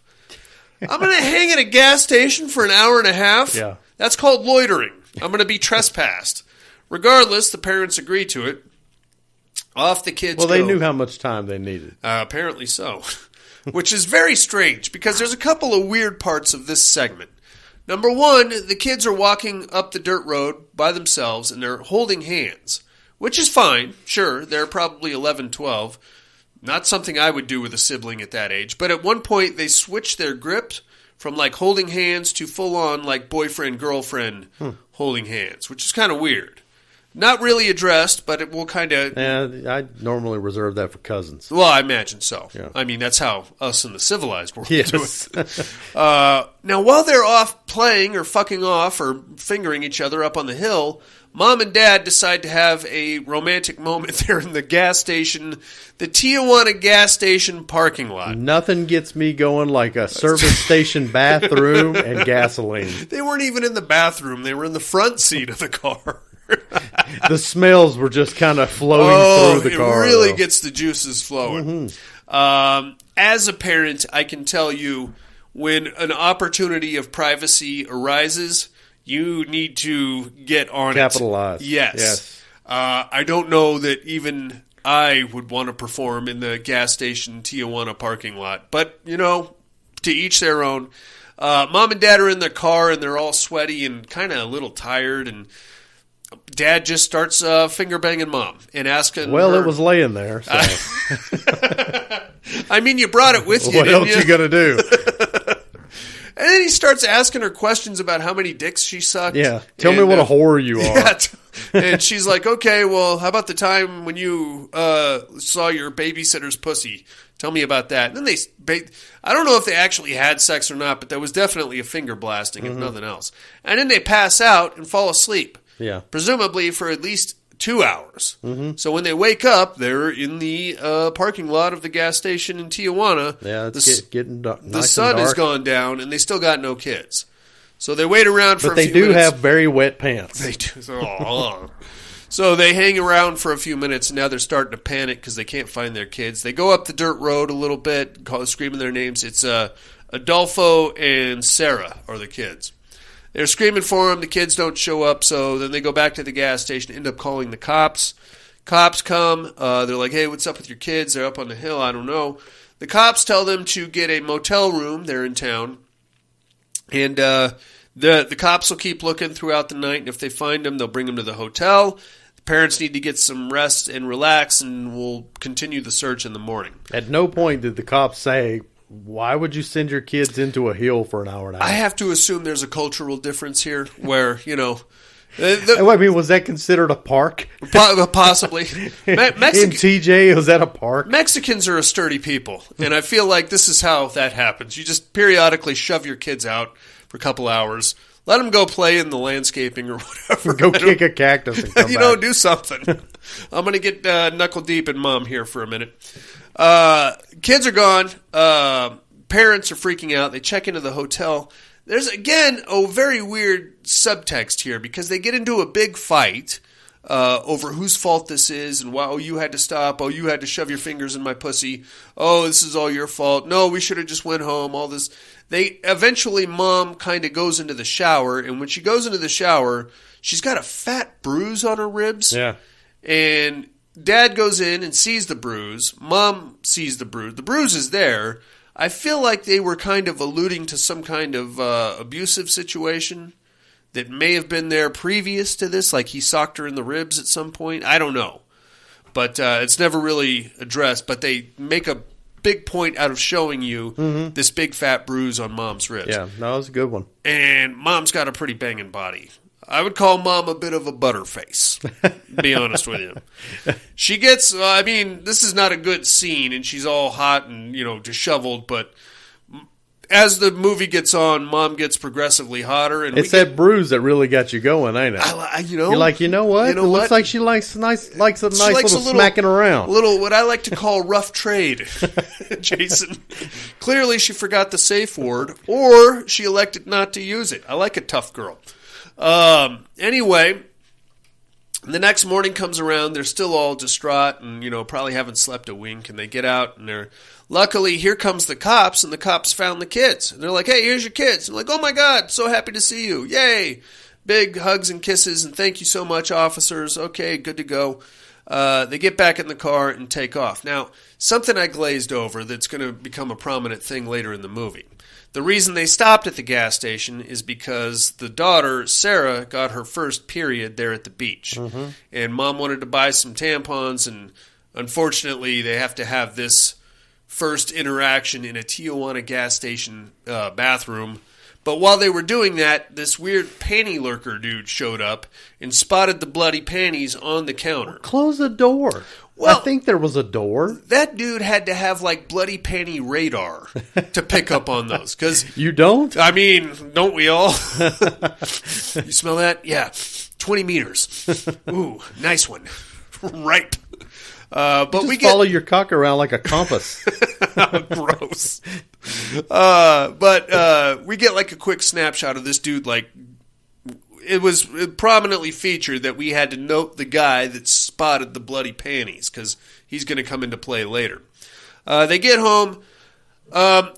I'm going to hang at a gas station for an hour and a half? Yeah. That's called loitering. I'm going to be trespassed. Regardless, the parents agree to it. Off the kids go. go. Well, they knew how much time they needed. Apparently so. Which is very strange, because there's a couple of weird parts of this segment. Number one, the kids are walking up the dirt road by themselves, and they're holding hands. Which is fine, sure, they're probably 11, 12. Not something I would do with a sibling at that age. But at one point, they switch their grip from like holding hands to full-on like boyfriend-girlfriend holding hands, which is kind of weird. Not really addressed, but it will kind of... Yeah, I normally reserve that for cousins. Well, I imagine so. Yeah. I mean, that's how us in the civilized world Yes. do it. Now, while they're off playing or fucking off or fingering each other up on the hill, Mom and Dad decide to have a romantic moment there in the gas station, the Tijuana gas station parking lot. Nothing gets me going like a service station bathroom and gasoline. They weren't even in the bathroom. They were in the front seat of the car. The smells were just kind of flowing through the car. It really though. gets the juices flowing. As a parent, I can tell you when an opportunity of privacy arises, you need to get on Capitalize. it. Yes. I don't know that even I would want to perform in the gas station Tijuana parking lot. But, to each their own. Mom and Dad are in the car, and they're all sweaty and kind of a little tired, and Dad just starts finger banging Mom and asking Well, her, it was laying there. So. I mean, you brought it with you, What didn't else you going to do? And then he starts asking her questions about how many dicks she sucked. Yeah. Tell me what a whore you are. Yeah, and she's like, okay, well, how about the time when you saw your babysitter's pussy? Tell me about that. And then I don't know if they actually had sex or not, but there was definitely a finger blasting, if nothing else. And then they pass out and fall asleep. Yeah. Presumably for at least 2 hours. So when they wake up, they're in the parking lot of the gas station in Tijuana. Yeah, it's getting dark. The sun has gone down, and they still got no kids. So they wait around for a few minutes. But they do have very wet pants. They do. So they hang around for a few minutes, and now they're starting to panic because they can't find their kids. They go up the dirt road a little bit, screaming their names. It's Adolfo and Sarah are the kids. They're screaming for them. The kids don't show up, so then they go back to the gas station, end up calling the cops. Cops come. They're like, hey, what's up with your kids? They're up on the hill. I don't know. The cops tell them to get a motel room. They're in town. And the cops will keep looking throughout the night, and if they find them, they'll bring them to the hotel. The parents need to get some rest and relax, and we'll continue the search in the morning. At no point did the cops say, why would you send your kids into a hill for an hour and a half? I have to assume there's a cultural difference here where, I mean, was that considered a park? Possibly. In TJ, was that a park? Mexicans are a sturdy people, and I feel like this is how that happens. You just periodically shove your kids out for a couple hours, let them go play in the landscaping or whatever. Go kick a cactus and come back. Do something. I'm going to get knuckle deep in Mom here for a minute. Kids are gone. Parents are freaking out. They check into the hotel. There's, again, a very weird subtext here because they get into a big fight. over whose fault this is, and wow, you had to stop. Oh, you had to shove your fingers in my pussy. Oh, this is all your fault. No, we should have just went home. All this. They eventually, Mom kind of goes into the shower, and when she goes into the shower, she's got a fat bruise on her ribs. Yeah. And Dad goes in and sees the bruise. Mom sees the bruise. The bruise is there. I feel like they were kind of alluding to some kind of abusive situation that may have been there previous to this, like he socked her in the ribs at some point. I don't know. But it's never really addressed. But they make a big point out of showing you this big fat bruise on Mom's ribs. Yeah, that was a good one. And Mom's got a pretty banging body. I would call Mom a bit of a butterface, to be honest with you. She gets, this is not a good scene, and she's all hot and, disheveled, but as the movie gets on, Mom gets progressively hotter. And it's that bruise that really got you going, ain't it? You're like, you know what? It looks like she likes a nice little smacking around. A little, what I like to call rough trade, Jason. Clearly she forgot the safe word, or she elected not to use it. I like a tough girl. Anyway, the next morning comes around, they're still all distraught and, probably haven't slept a wink, and they get out and luckily here comes the cops, and the cops found the kids. And they're like, hey, here's your kids. And I'm like, oh my God, so happy to see you. Yay. Big hugs and kisses, and thank you so much, officers. Okay, good to go. They get back in the car and take off. Now, something I glazed over that's going to become a prominent thing later in the movie. The reason they stopped at the gas station is because the daughter, Sarah, got her first period there at the beach. Mm-hmm. And Mom wanted to buy some tampons, and unfortunately they have to have this first interaction in a Tijuana gas station bathroom. But while they were doing that, this weird panty lurker dude showed up and spotted the bloody panties on the counter. Close the door. Well, I think there was a door. That dude had to have bloody panty radar to pick up on those. 'Cause, you don't? Don't we all? You smell that? Yeah. 20 meters. Ooh, nice one. Ripe. But we follow your cock around like a compass. Gross. But we get a quick snapshot of this dude. It was prominently featured that we had to note the guy that spotted the bloody panties because he's going to come into play later. They get home.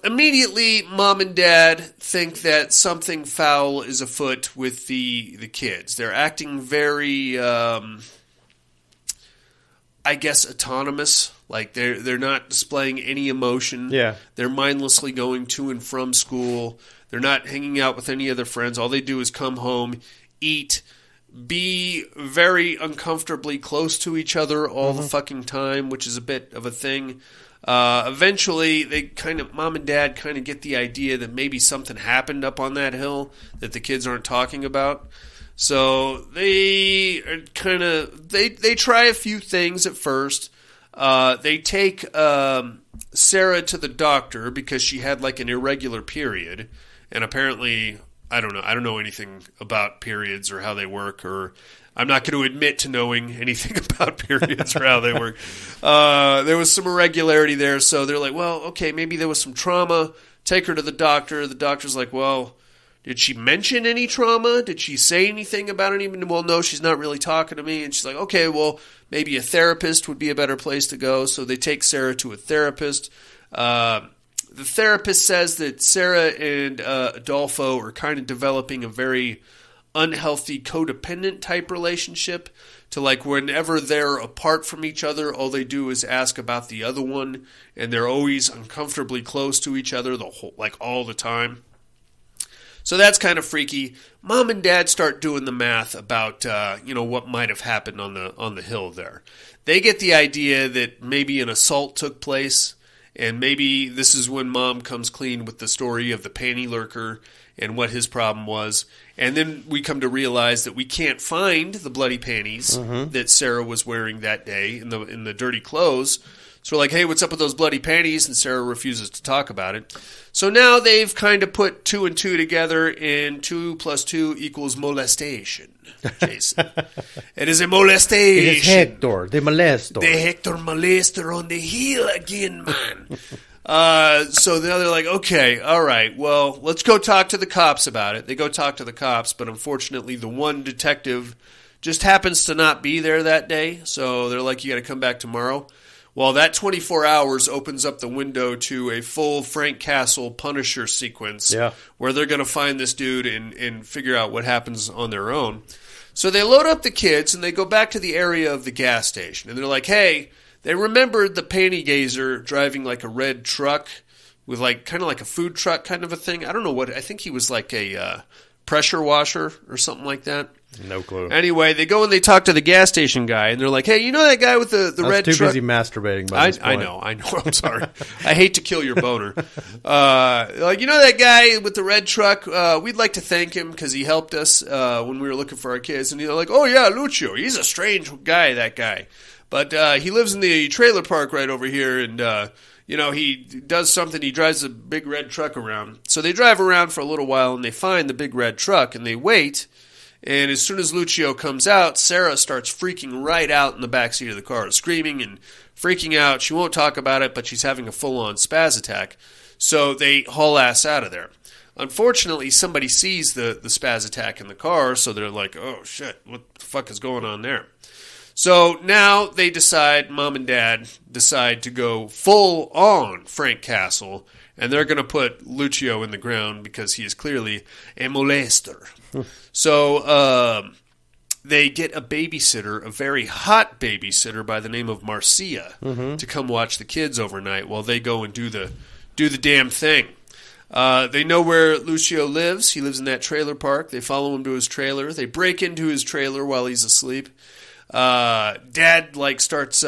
Immediately, Mom and Dad think that something foul is afoot with the kids. They're acting very, autonomous. They're not displaying any emotion. Yeah. They're mindlessly going to and from school. They're not hanging out with any other friends. All they do is come home, eat, be very uncomfortably close to each other all the fucking time, which is a bit of a thing. Eventually, Mom and Dad kind of get the idea that maybe something happened up on that hill that the kids aren't talking about. So they are they try a few things at first. They take Sarah to the doctor because she had an irregular period, and apparently I don't know anything about periods or how they work, or I'm not going to admit to knowing anything about periods or how they work. There was some irregularity there, so they're like, well, okay, maybe there was some trauma. Take her to the doctor. The doctor's like, well, did she mention any trauma? Did she say anything about any? Well, no, she's not really talking to me. And she's like, okay, well, maybe a therapist would be a better place to go. So they take Sarah to a therapist. The therapist says that Sarah and Adolfo are kind of developing a very unhealthy codependent type relationship to whenever they're apart from each other, all they do is ask about the other one, and they're always uncomfortably close to each other all the time. So that's kind of freaky. Mom and Dad start doing the math about what might have happened on the hill there. They get the idea that maybe an assault took place, and maybe this is when Mom comes clean with the story of the panty lurker and what his problem was. And then we come to realize that we can't find the bloody panties that Sarah was wearing that day in the dirty clothes. So we're like, hey, what's up with those bloody panties? And Sarah refuses to talk about it. So now they've kind of put 2 and 2 together, and 2 plus 2 equals molestation, Jason. It is a molestation. It is Hector, the molestor. The Hector molester on the hill again, man. So now they're like, okay, all right, well, let's go talk to the cops about it. They go talk to the cops, but unfortunately the one detective just happens to not be there that day. So they're like, you got to come back tomorrow. Well, that 24 hours opens up the window to a full Frank Castle Punisher sequence where they're going to find this dude and figure out what happens on their own. So they load up the kids and they go back to the area of the gas station. And they're like, hey, they remembered the panty gazer driving like a red truck with like kind of like a food truck kind of a thing. I don't know what. I think he was like a pressure washer or something like that. No clue. Anyway, they go and they talk to the gas station guy, and they're like, hey, you know that guy with the red truck? I was too busy masturbating by this point. I know. I'm sorry. I hate to kill your boner. Like, you know that guy with the red truck? We'd like to thank him because he helped us when we were looking for our kids. And they're like, oh, yeah, Lucio. He's a strange guy, that guy. But he lives in the trailer park right over here, and he does something. He drives a big red truck around. So they drive around for a little while, and they find the big red truck, and they wait. And as soon as Lucio comes out, Sarah starts freaking right out in the backseat of the car, screaming and freaking out. She won't talk about it, but she's having a full-on spaz attack. So they haul ass out of there. Unfortunately, somebody sees the spaz attack in the car, so they're like, oh, shit, what the fuck is going on there? So now they decide, Mom and Dad decide to go full on Frank Castle, and they're going to put Lucio in the ground because he is clearly a molester. So they get a babysitter, a very hot babysitter by the name of Marcia, to come watch the kids overnight while they go and do the damn thing. They know where Lucio lives. He lives in that trailer park. They follow him to his trailer. They break into his trailer while he's asleep. Dad starts.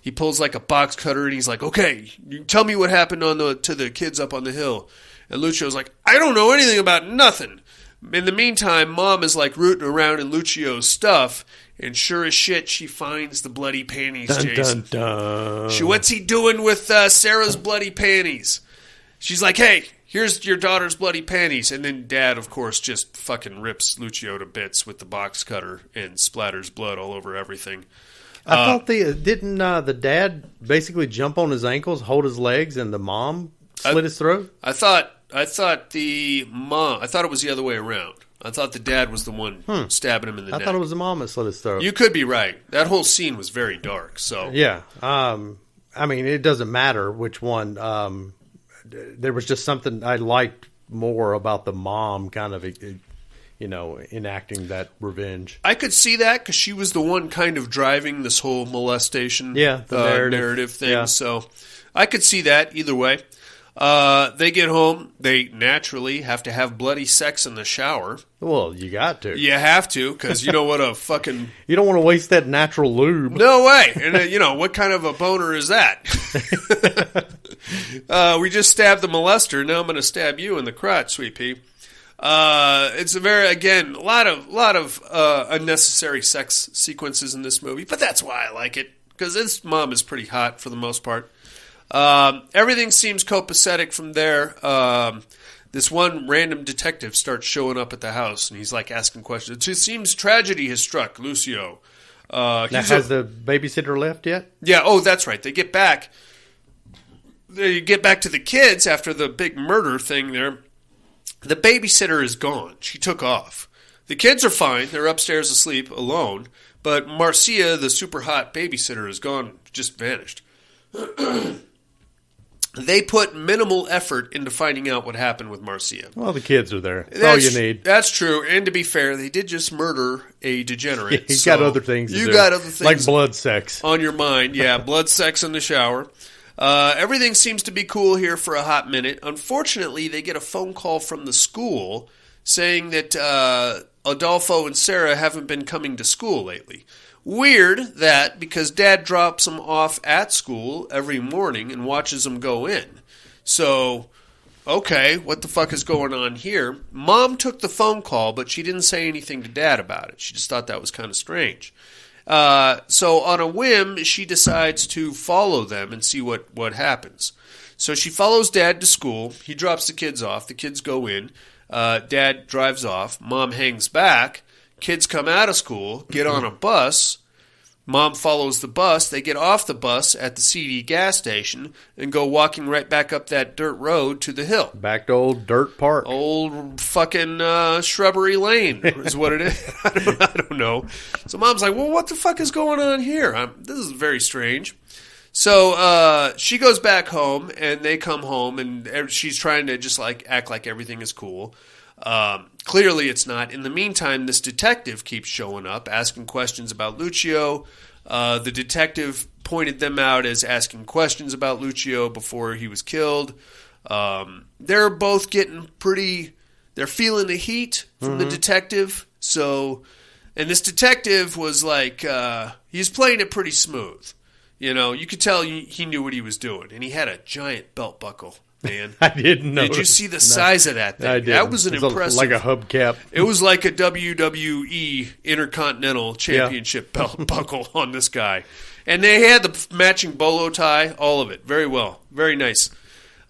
He pulls like a box cutter and he's like, "Okay, you tell me what happened to the kids up on the hill." And Lucio's like, "I don't know anything about nothing." In the meantime, Mom is like rooting around in Lucio's stuff, and sure as shit, she finds the bloody panties. Dun, Jason, dun, dun. What's he doing with Sarah's bloody panties? She's like, "Hey, here's your daughter's bloody panties." And then Dad, of course, just fucking rips Lucio to bits with the box cutter and splatters blood all over everything. I thought didn't the dad basically jump on his ankles, hold his legs, and the mom slit his throat? I thought the mom. I thought it was the other way around. I thought the dad was the one stabbing him in the neck. I thought it was the mom that slit his throat. You could be right. That whole scene was very dark. So yeah, I mean, it doesn't matter which one. There was just something I liked more about the mom, kind of, enacting that revenge. I could see that because she was the one kind of driving this whole molestation, the narrative thing. Yeah. So I could see that either way. They get home. They naturally have to have bloody sex in the shower. Well, you got to. You have to, because you know what a fucking... You don't want to waste that natural lube. No way. And, what kind of a boner is that? We just stabbed the molester. Now I'm going to stab you in the crotch, sweet pea. It's a lot of unnecessary sex sequences in this movie, but that's why I like it, because this mom is pretty hot for the most part. Everything seems copacetic from there. This one random detective starts showing up at the house, and he's like asking questions. It seems tragedy has struck Lucio. Has the babysitter left yet? Yeah. Oh, that's right. They get back to the kids after the big murder thing there. The babysitter is gone. She took off. The kids are fine. They're upstairs asleep alone. But Marcia, the super hot babysitter, is gone, just vanished. They put minimal effort into finding out what happened with Marcia. Well, the kids are there. That's all you need. That's true. And to be fair, they did just murder a degenerate. Yeah, he's got other things to do. You got other things. Like blood sex. On your mind. Yeah, blood sex in the shower. Everything seems to be cool here for a hot minute. Unfortunately, they get a phone call from the school saying that Adolfo and Sarah haven't been coming to school lately. Weird that, because Dad drops them off at school every morning and watches them go in. So, okay, what the fuck is going on here? Mom took the phone call, but she didn't say anything to Dad about it. She just thought that was kind of strange. So on a whim, she decides to follow them and see what happens. So she follows Dad to school. He drops the kids off. The kids go in. Dad drives off. Mom hangs back. Kids come out of school, get on a bus, Mom follows the bus. They get off the bus at the CD gas station and go walking right back up that dirt road to the hill. Back to old Dirt Park. Old fucking Shrubbery Lane is what it is. I don't know. So Mom's like, well, what the fuck is going on here? This is very strange. So she goes back home, and they come home, and she's trying to just like act like everything is cool. Clearly it's not. In the meantime, this detective keeps showing up, asking questions about Lucio. The detective pointed them out as asking questions about Lucio before he was killed. They're both getting they're feeling the heat from the detective. So, and this detective was like, he's playing it pretty smooth. You know, you could tell he knew what he was doing, and he had a giant belt buckle. Man, I didn't know. Did you see the size of that thing? I did. That was an impressive, like a hubcap. It was like a WWE Intercontinental Championship belt buckle on this guy, and they had the matching bolo tie, all of it, very well, very nice.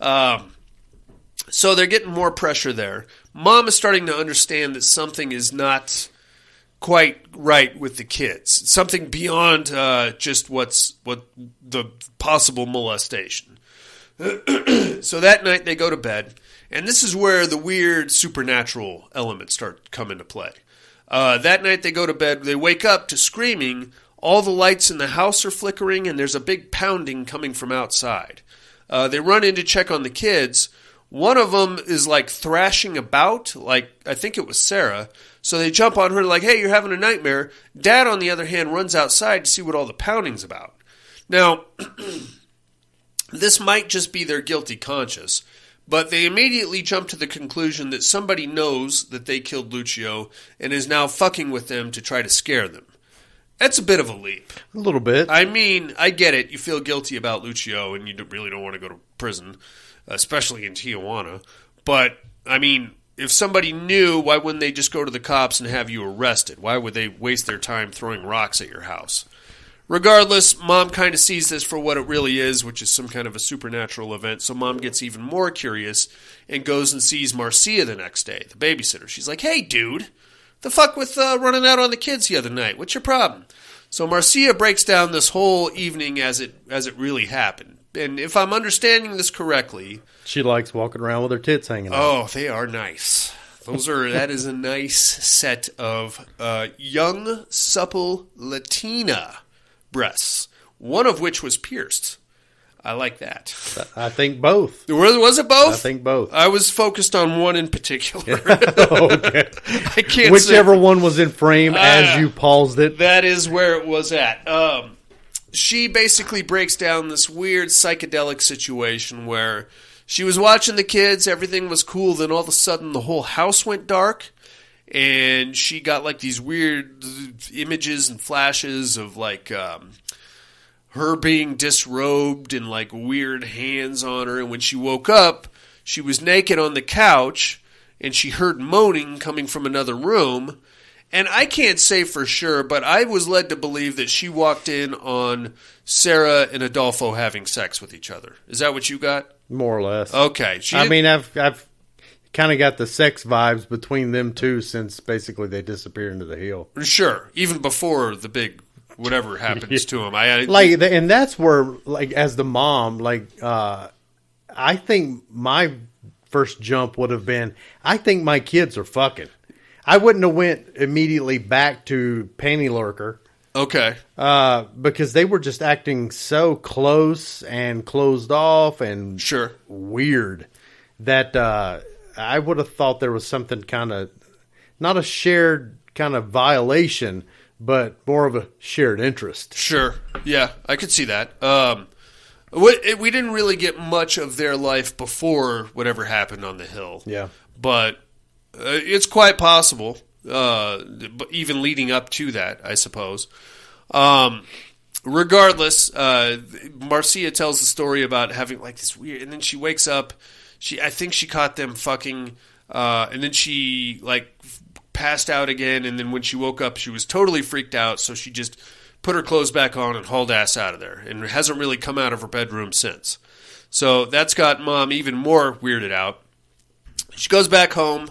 So they're getting more pressure there. Mom is starting to understand that something is not quite right with the kids, something beyond just what the possible molestation. So that night they go to bed, and this is where the weird supernatural elements start come into play. That night they go to bed, they wake up to screaming, all the lights in the house are flickering, and there's a big pounding coming from outside. They run in to check on the kids. One of them is like thrashing about, like I think it was Sarah, so they jump on her like, hey, you're having a nightmare. Dad, on the other hand, runs outside to see what all the pounding's about. Now, this might just be their guilty conscience, but they immediately jump to the conclusion that somebody knows that they killed Lucio and is now fucking with them to try to scare them. That's a bit of a leap. A little bit. I mean, I get it. You feel guilty about Lucio and you really don't want to go to prison, especially in Tijuana. But, I mean, if somebody knew, why wouldn't they just go to the cops and have you arrested? Why would they waste their time throwing rocks at your house? Regardless, Mom kind of sees this for what it really is, which is some kind of a supernatural event, so Mom gets even more curious and goes and sees Marcia the next day, the babysitter. She's like, hey, dude, the fuck with running out on the kids the other night? What's your problem? So Marcia breaks down this whole evening as it really happened. And if I'm understanding this correctly... She likes walking around with her tits hanging out. Oh, they are nice. That is a nice set of young, supple Latina breasts, one of which was pierced. I like that. I think both. Was it both? I think both. I was focused on one in particular. Okay. I can't Whichever one was in frame as you paused it. That is where it was at. She basically breaks down this weird psychedelic situation where she was watching the kids, everything was cool, then all of a sudden the whole house went dark. And she got like these weird images and flashes of like her being disrobed and like weird hands on her. And when she woke up, she was naked on the couch and she heard moaning coming from another room. And I can't say for sure, but I was led to believe that she walked in on Sarah and Adolfo having sex with each other. Is that what you got? More or less. Okay. I've kind of got the sex vibes between them two since basically they disappeared into the hill. Sure, even before the big whatever happens to him. And that's where, like, as the mom, like, I think my first jump would have been, I think my kids are fucking. I wouldn't have went immediately back to Panty Lurker. Okay. Because they were just acting so close and closed off and sure weird that I would have thought there was something kind of, not a shared kind of violation, but more of a shared interest. Sure. Yeah, I could see that. We didn't really get much of their life before whatever happened on the hill. Yeah. But it's quite possible, even leading up to that, I suppose. Regardless, Marcia tells the story about having like this weird, and then she wakes up. I think she caught them fucking, and then she like passed out again. And then when she woke up, she was totally freaked out. So she just put her clothes back on and hauled ass out of there, and hasn't really come out of her bedroom since. So that's got Mom even more weirded out. She goes back home.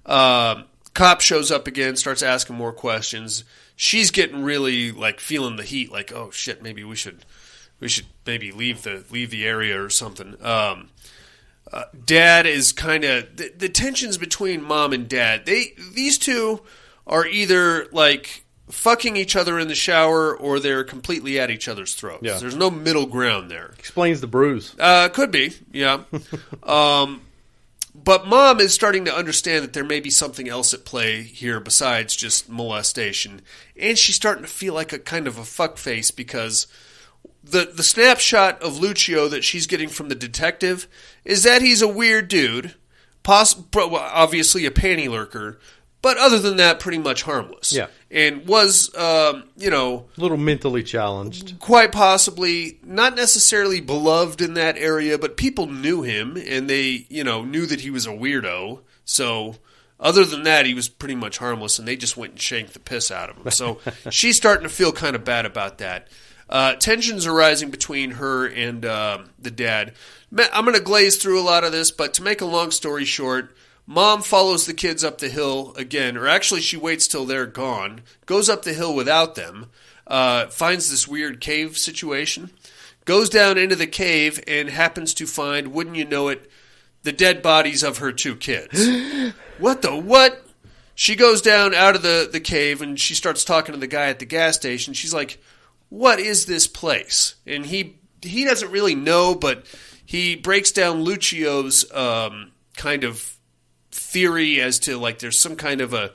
Cop shows up again, starts asking more questions. she's getting really like feeling the heat. Like, oh shit, maybe we should maybe leave the area or something. Dad is kind of the tensions between mom and dad. These two are either like fucking each other in the shower, or they're completely at each other's throats. Yeah. There's no middle ground there. Explains the bruise. Could be, yeah. But mom is starting to understand that there may be something else at play here besides just molestation. And she's starting to feel like a kind of a fuckface because the snapshot of Lucio that she's getting from the detective is that he's a weird dude, obviously a panty lurker, but other than that, pretty much harmless. Yeah. And was, a little mentally challenged. Quite possibly not necessarily beloved in that area, but people knew him and they, knew that he was a weirdo. So other than that, he was pretty much harmless and they just went and shanked the piss out of him. So she's starting to feel kind of bad about that. Tensions are rising between her and the dad. I'm going to glaze through a lot of this, but to make a long story short, Mom follows the kids up the hill again, or actually she waits till they're gone, goes up the hill without them, finds this weird cave situation, goes down into the cave and happens to find, wouldn't you know it, the dead bodies of her two kids. What the what? She goes down out of the cave and she starts talking to the guy at the gas station. She's like, what is this place? And he doesn't really know, but he breaks down Lucio's kind of theory as to like there's some kind of a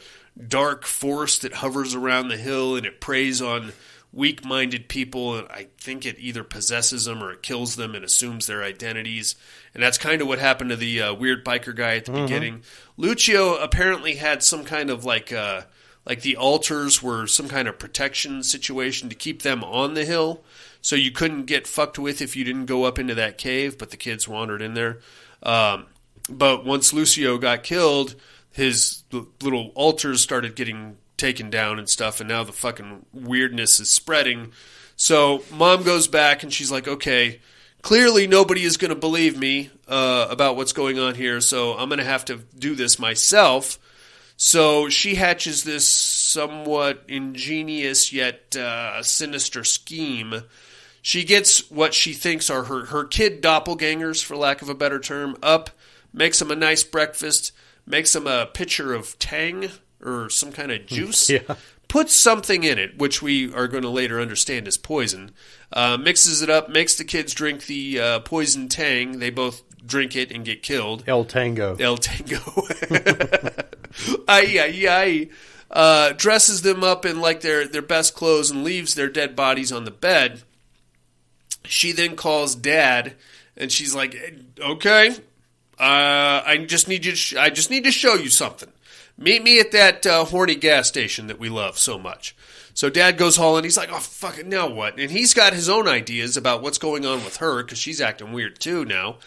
dark force that hovers around the hill and it preys on weak-minded people, and I think it either possesses them or it kills them and assumes their identities. And that's kind of what happened to the weird biker guy at the beginning. Lucio apparently had some kind of like the altars were some kind of protection situation to keep them on the hill, so you couldn't get fucked with if you didn't go up into that cave, but the kids wandered in there. But once Lucio got killed, his little altars started getting taken down and stuff, and now the fucking weirdness is spreading. So Mom goes back and she's like, okay, clearly nobody is going to believe me about what's going on here, so I'm going to have to do this myself. So she hatches this somewhat ingenious yet sinister scheme. She gets what she thinks are her kid doppelgangers, for lack of a better term, up, makes them a nice breakfast, makes them a pitcher of Tang or some kind of juice, puts something in it, which we are going to later understand is poison, mixes it up, makes the kids drink the poison Tang. They both drink it and get killed. El Tango. Ay. Dresses them up in like their best clothes and leaves their dead bodies on the bed. She then calls Dad, and she's like, okay, I just need to show you something. Meet me at that horny gas station that we love so much. So Dad goes hauling. He's like, oh, fuck it, now what? And he's got his own ideas about what's going on with her because she's acting weird too now.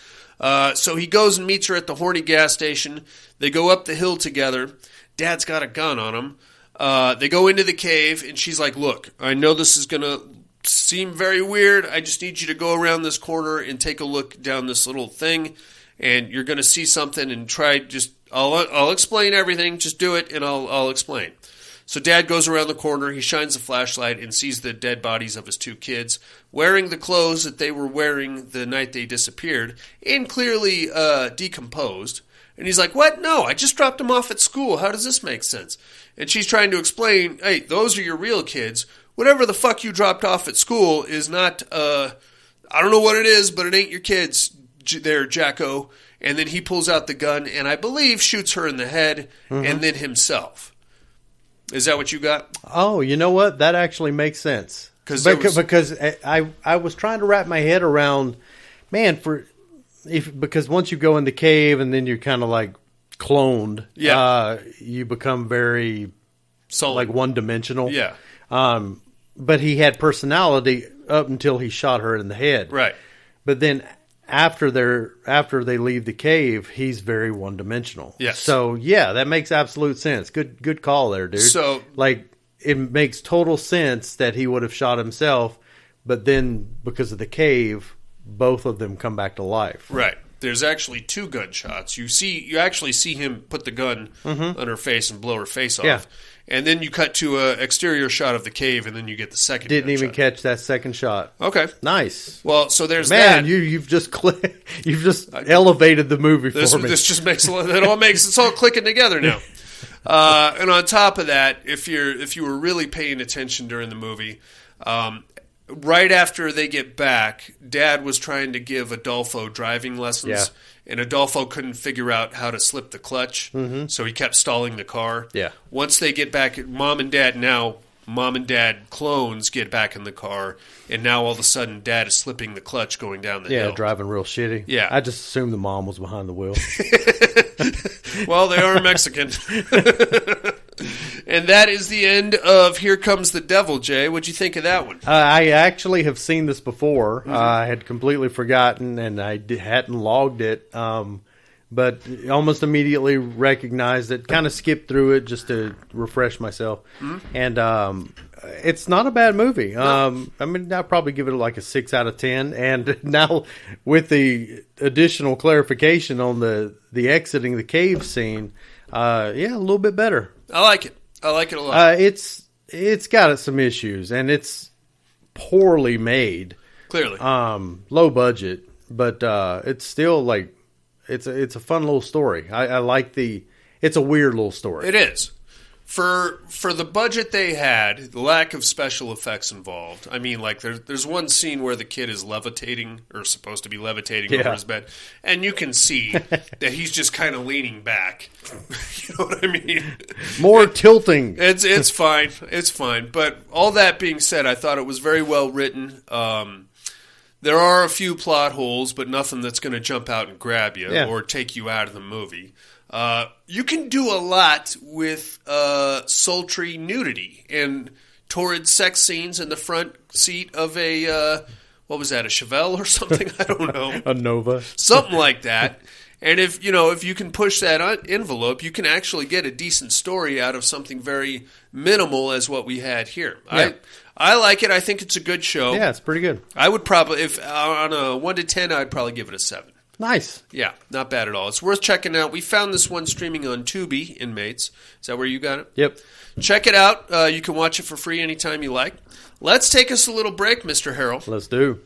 So he goes and meets her at the horny gas station. They go up the hill together. Dad's got a gun on him. They go into the cave, and she's like, look, I know this is going to seem very weird. I just need you to go around this corner and take a look down this little thing, and you're going to see something and try just... I'll explain everything. Just do it, and I'll explain. So Dad goes around the corner. He shines the flashlight and sees the dead bodies of his two kids wearing the clothes that they were wearing the night they disappeared and clearly decomposed. And he's like, what? No, I just dropped them off at school. How does this make sense? And she's trying to explain, hey, those are your real kids. Whatever the fuck you dropped off at school is not, I don't know what it is, but it ain't your kids there, Jacko. And then he pulls out the gun and I believe shoots her in the head and then himself. Is that what you got? Oh, you know what? That actually makes sense. Because I was trying to wrap my head around, man, because once you go in the cave and then you're kind of like cloned, you become very solid, like one-dimensional. Yeah. But he had personality up until he shot her in the head. Right. But then after they leave the cave, he's very one-dimensional. Yes. So yeah, that makes absolute sense. Good call there, dude. So like it makes total sense that he would have shot himself, but then because of the cave, both of them come back to life. Right. there's actually 2 gunshots. You actually see him put the gun on her face and blow her face off. Yeah. And then you cut to an exterior shot of the cave, and then you get the second Didn't even gunshot. catch that second shot. Okay. Nice. Well, so there's Man, that. you've just elevated the movie for me. This just makes it's all clicking together now. And on top of that, if you were really paying attention during the movie, right after they get back, Dad was trying to give Adolfo driving lessons, and Adolfo couldn't figure out how to slip the clutch, so he kept stalling the car. Yeah. Once they get back, Mom and Dad clones get back in the car, and now all of a sudden Dad is slipping the clutch going down the hill. Yeah, driving real shitty. Yeah. I just assumed the mom was behind the wheel. Well, they are Mexican. And that is the end of Here Comes the Devil, Jay. What'd you think of that one? I actually have seen this before. I had completely forgotten, and I hadn't logged it. But almost immediately recognized it, kind of skipped through it just to refresh myself. And it's not a bad movie. No. I mean, I'd probably give it like a 6 out of 10. And now with the additional clarification on the exiting the cave scene, a little bit better. I like it. I like it a lot. It's got some issues, and it's poorly made. Clearly. Low budget, but it's still like... It's a fun little story. I like it's a weird little story. It is. For the budget they had, the lack of special effects involved. I mean, like there's one scene where the kid is levitating, or supposed to be levitating over his bed, and you can see that he's just kind of leaning back. You know what I mean? More tilting. It's fine. It's fine. But all that being said, I thought it was very well written. There are a few plot holes, but nothing that's going to jump out and grab you or take you out of the movie. You can do a lot with sultry nudity and torrid sex scenes in the front seat of a, what was that, a Chevelle or something? I don't know. A Nova. Something like that. And if you can push that envelope, you can actually get a decent story out of something very minimal as what we had here. Yeah. I like it. I think it's a good show. Yeah, it's pretty good. I would probably, if on a 1 to 10, I'd probably give it a 7. Nice. Yeah, not bad at all. It's worth checking out. We found this one streaming on Tubi, Inmates. Is that where you got it? Yep. Check it out. You can watch it for free anytime you like. Let's take us a little break, Mr. Harrell. Let's do.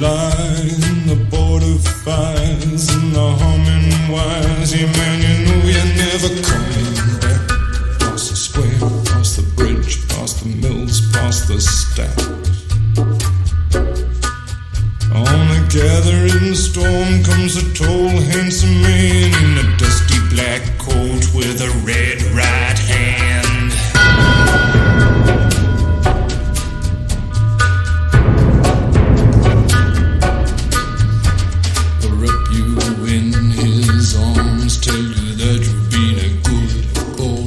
Lie in the border fires and the humming wires. Yeah, man, you know you're never coming back. Past the square, past the bridge, past the mills, past the stacks. On a gathering storm comes a tall, handsome man in a dusty black coat with a red right hand. Tell you that you've been a good boy.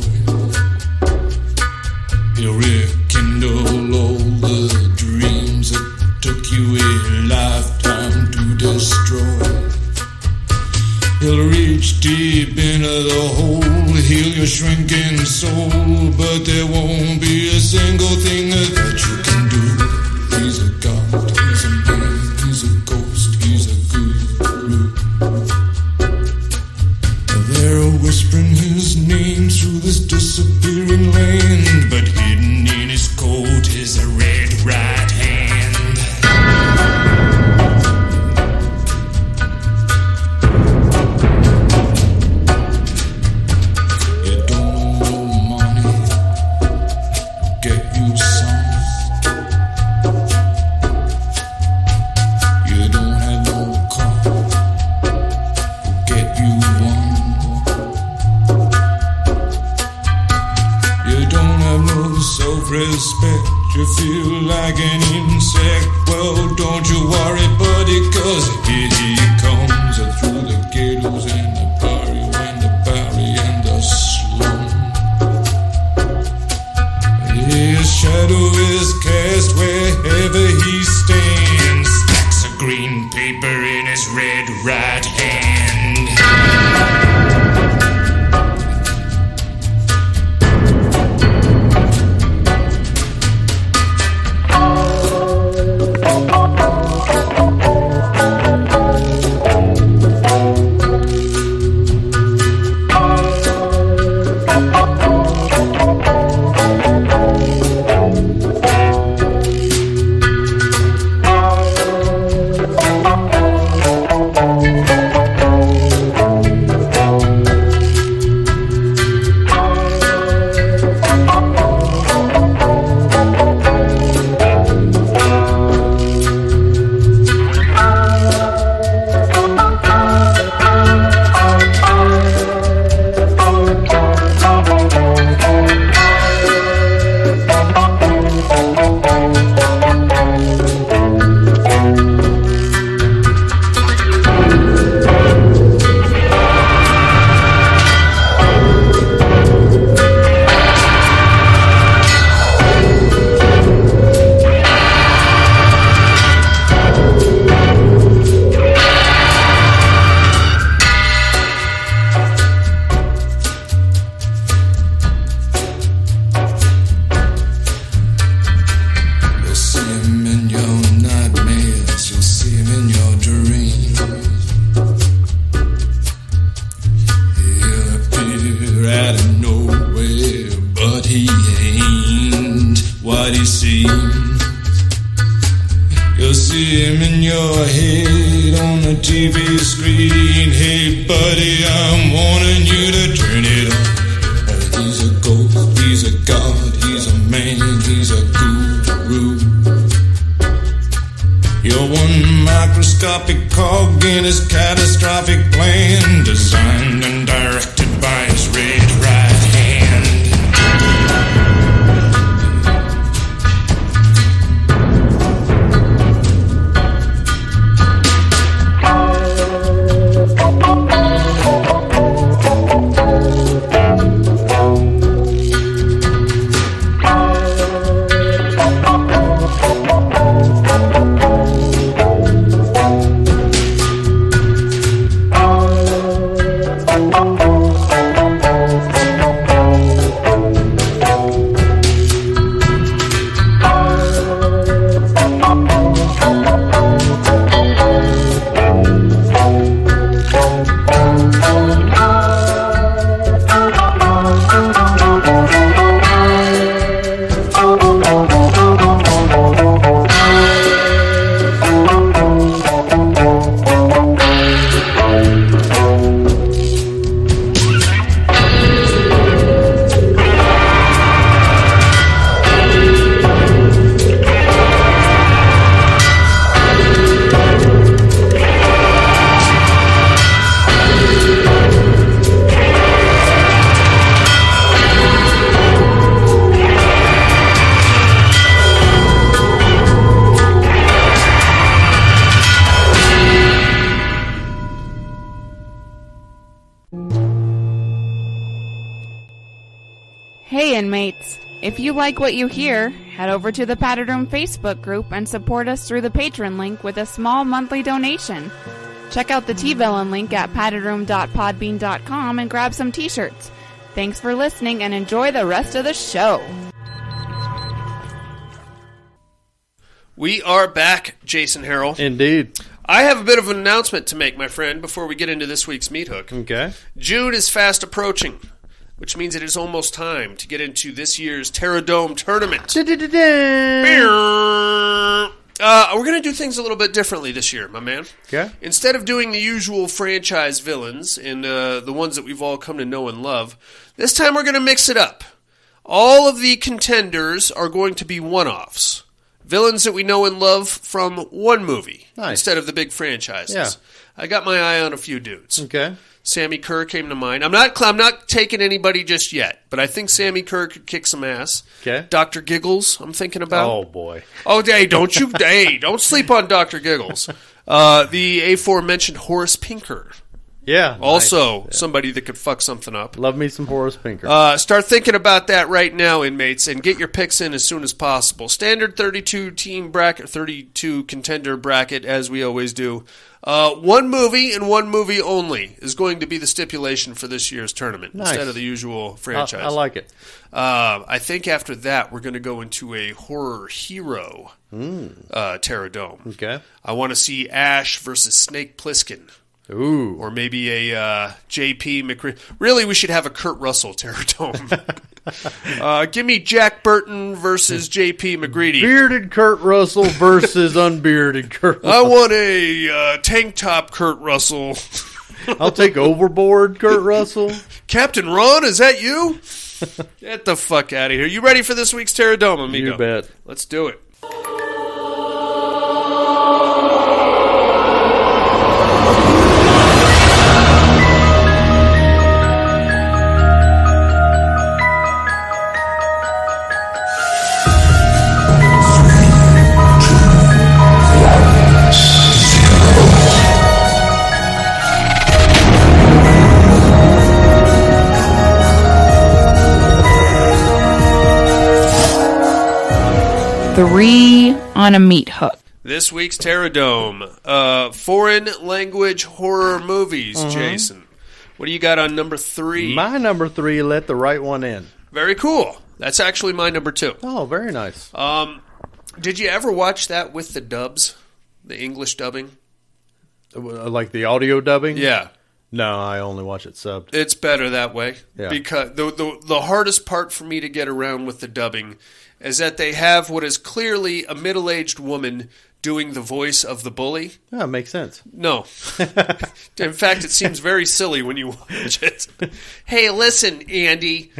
He'll rekindle all the dreams that took you a lifetime to destroy. He'll reach deep into the hole, heal your shrinking soul, but there won't be a single thing that you can do. He's a god, he's a man, he's a ghost, he's a guru. They're whispering his name through this disappearing land, but hidden in his coat is a red right hand. You don't know money, get you some. You don't have no car, get you one. Self-respect, you feel like an insect. Well, hero, don't you worry, buddy, 'cause here he comes through the ghettos and the barrio and the barry and the slum. His shadow is cast wherever he stands, stacks of green paper in his red right hand. Hey inmates, if you like what you hear, head over to the Padded Room Facebook group and support us through the Patreon link with a small monthly donation. Check out the T-Villain link at paddedroom.podbean.com and grab some t-shirts. Thanks for listening and enjoy the rest of the show. We are back, Jason Harrell. Indeed. I have a bit of an announcement to make, my friend, before we get into this week's Meat Hook. Okay. June is fast approaching, which means it is almost time to get into this year's Terra Dome tournament. We're going to do things a little bit differently this year, my man. Okay. Instead of doing the usual franchise villains and the ones that we've all come to know and love, this time we're going to mix it up. All of the contenders are going to be one-offs. Villains that we know and love from one movie Nice. instead of the big franchises. Yeah. I got my eye on a few dudes. Okay. Sammy Kerr came to mind. I'm not taking anybody just yet, but I think Sammy Kerr could kick some ass. Okay. Dr. Giggles, I'm thinking about. Oh, boy. Oh, hey, don't sleep on Dr. Giggles. The aforementioned Horace Pinker. Yeah. Also, nice. somebody that could fuck something up. Love me some Horace Pinker. Start thinking about that right now, inmates, and get your picks in as soon as possible. Standard 32-team bracket, 32 contender bracket, as we always do. One movie and one movie only is going to be the stipulation for this year's tournament instead of the usual franchise. I like it. I think after that, we're going to go into a horror hero Terror Dome. Okay. I want to see Ash versus Snake Plissken. Ooh. Or maybe a J.P. McCreary. Really, we should have a Kurt Russell Terror Dome. Give me Jack Burton versus J.P. McGreedy. Bearded Kurt Russell versus unbearded Kurt Russell. I want a tank top Kurt Russell. I'll take Overboard Kurt Russell. Captain Ron, is that you? Get the fuck out of here. You ready for this week's Terror Dome, amigo? You bet. Let's do it. Three on a meat hook. This week's Terror Dome. Foreign language horror movies, Jason. What do you got on number 3? My number 3, Let the Right One In. Very cool. That's actually my number 2. Oh, very nice. Did you ever watch that with the dubs? The English dubbing? Like the audio dubbing? Yeah. No, I only watch it subbed. It's better that way. Yeah. Because the hardest part for me to get around with the dubbing is that they have what is clearly a middle-aged woman doing the voice of the bully. Yeah, it makes sense. No. In fact, it seems very silly when you watch it. Hey, listen, Andy.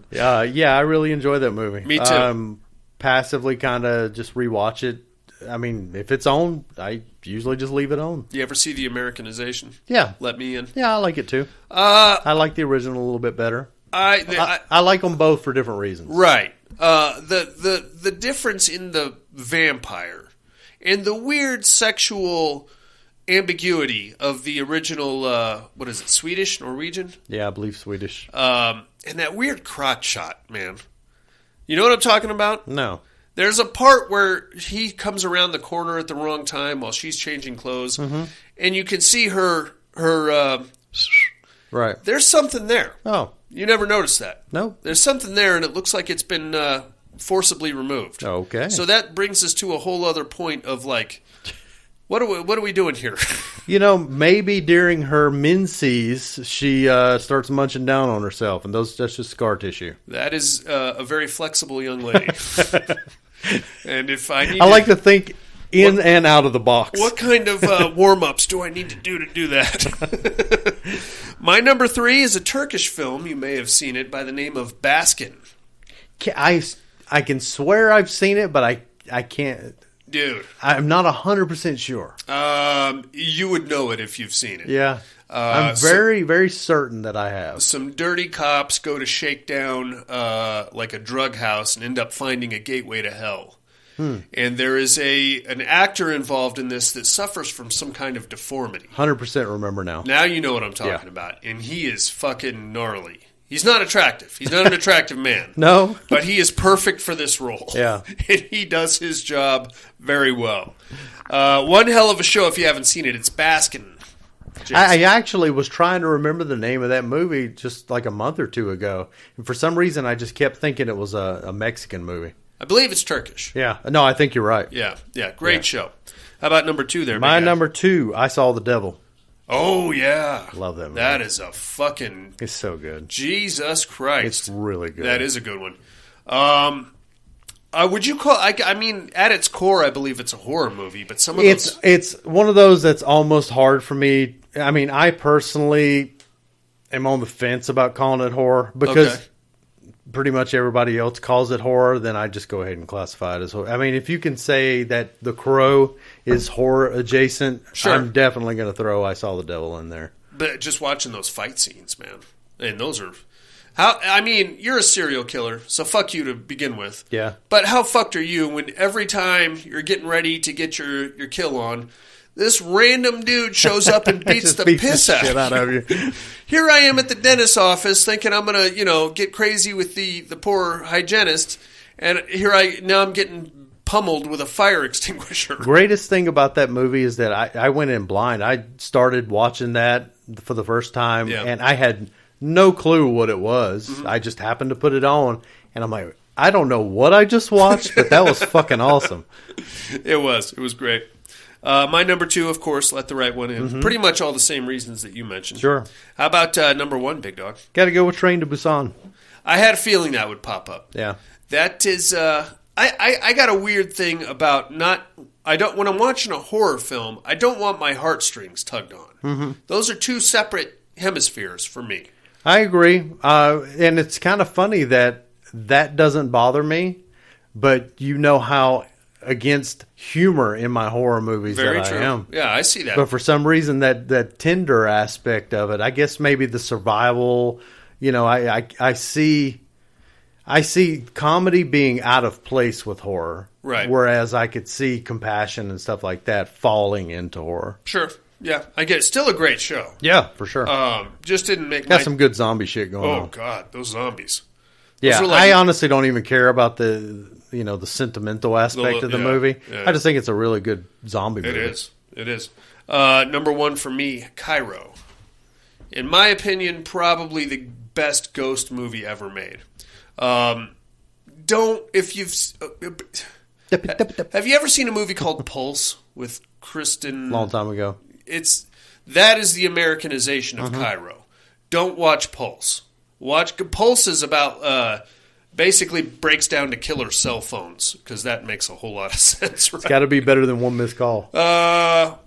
Yeah, I really enjoy that movie. Me too. Passively kind of just rewatch it. I mean, if it's on, I usually just leave it on. You ever see the Americanization? Yeah. Let Me In? Yeah, I like it too. I like the original a little bit better. I like them both for different reasons. Right. The difference in the vampire and the weird sexual ambiguity of the original, what is it, Swedish, Norwegian? Yeah, I believe Swedish. And that weird crotch shot, man. You know what I'm talking about? No. There's a part where he comes around the corner at the wrong time while she's changing clothes, and you can see her right. There's something there. Oh. You never noticed that. No. There's something there, and it looks like it's been forcibly removed. Okay. So that brings us to a whole other point of like, what are we doing here? You know, maybe during her menses, she starts munching down on herself, and that's just scar tissue. That is a very flexible young lady. And if I need, I like to think in and out of the box. What kind of warm-ups do I need to do that? My number 3 is a Turkish film. You may have seen it by the name of Baskin. I can swear I've seen it, but I can't. Dude. I'm not 100% sure. You would know it if you've seen it. Yeah. I'm very, very certain that I have. Some dirty cops go to shake down like a drug house and end up finding a gateway to hell. And there is an actor involved in this that suffers from some kind of deformity. 100% remember now. Now you know what I'm talking about. And he is fucking gnarly. He's not attractive. He's not an attractive man. No. But he is perfect for this role. Yeah. And he does his job very well. One hell of a show if you haven't seen it. It's Baskin. I actually was trying to remember the name of that movie just like a month or two ago. And for some reason, I just kept thinking it was a Mexican movie. I believe it's Turkish. Yeah. No, I think you're right. Yeah. Great show. How about number 2 there, My number 2, I Saw the Devil. Oh, yeah. Love that movie. That is a fucking... It's so good. Jesus Christ. It's really good. That is a good one. Would you call... I mean, at its core, I believe it's a horror movie, but some of those... It's one of those that's almost hard for me. I mean, I personally am on the fence about calling it horror because pretty much everybody else calls it horror, then I just go ahead and classify it as horror. I mean, if you can say that The Crow is horror adjacent, sure. I'm definitely going to throw I Saw the Devil in there. But just watching those fight scenes, man, and those are I mean, you're a serial killer, so fuck you to begin with. Yeah. But how fucked are you when every time you're getting ready to get your kill on, this random dude shows up and beats the piss out of you. Here I am at the dentist's office thinking I'm going to, get crazy with the poor hygienist, and now I'm getting pummeled with a fire extinguisher. Greatest thing about that movie is that I went in blind. I started watching that for the first time, and I had no clue what it was. Mm-hmm. I just happened to put it on, and I'm like, I don't know what I just watched, but that was fucking awesome. It was great. My number 2, of course, Let the Right One In. Mm-hmm. Pretty much all the same reasons that you mentioned. Sure. How about number 1, Big Dog? Got to go with Train to Busan. I had a feeling that would pop up. Yeah. That is, I got a weird thing about when I'm watching a horror film, I don't want my heartstrings tugged on. Mm-hmm. Those are two separate hemispheres for me. I agree. And it's kind of funny that doesn't bother me, but you know how against humor in my horror movies Very that true. I am. Yeah, I see that. But for some reason, that tender aspect of it, I guess maybe the survival, I see comedy being out of place with horror. Right. Whereas I could see compassion and stuff like that falling into horror. Sure. Yeah, I get it. Still a great show. Yeah, for sure. Just didn't make Got some good zombie shit going on. Oh, God, those zombies. Yeah, I honestly don't even care about the sentimental aspect of the movie. Yeah. I just think it's a really good zombie movie. It is. Number 1 for me, Cairo. In my opinion, probably the best ghost movie ever made. Have you ever seen a movie called Pulse with Kristen? Long time ago. That is the Americanization of Cairo. Don't watch Pulse. Pulse is about basically breaks down to killer cell phones because that makes a whole lot of sense. Right? It's got to be better than One Missed Call.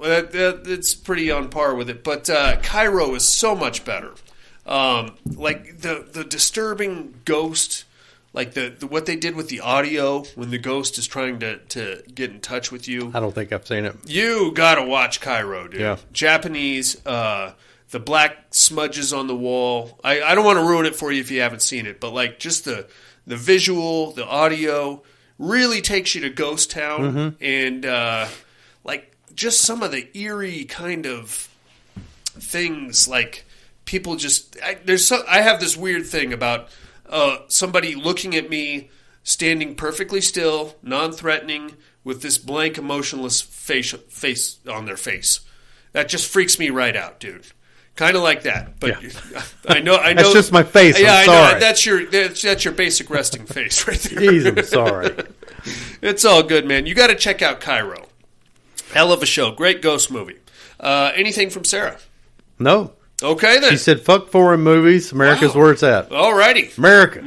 It's pretty on par with it, but Cairo is so much better. Like the disturbing ghost, like the what they did with the audio when the ghost is trying to get in touch with you. I don't think I've seen it. You gotta watch Cairo, dude. Yeah. Japanese. The black smudges on the wall. I don't want to ruin it for you if you haven't seen it, but like just the visual, the audio really takes you to Ghost Town, and like just some of the eerie kind of things. Like people just I have this weird thing about somebody looking at me, standing perfectly still, non-threatening, with this blank, emotionless face on their face. That just freaks me right out, dude. Kind of like that, but yeah. I know. That's just my face. Yeah, I'm sorry. I know. That's your basic resting face right there. Jeez, I'm sorry. It's all good, man. You got to check out Cairo. Hell of a show. Great ghost movie. Anything from Sarah? No. Okay, then. She said, fuck foreign movies. America's where it's at. All righty. America.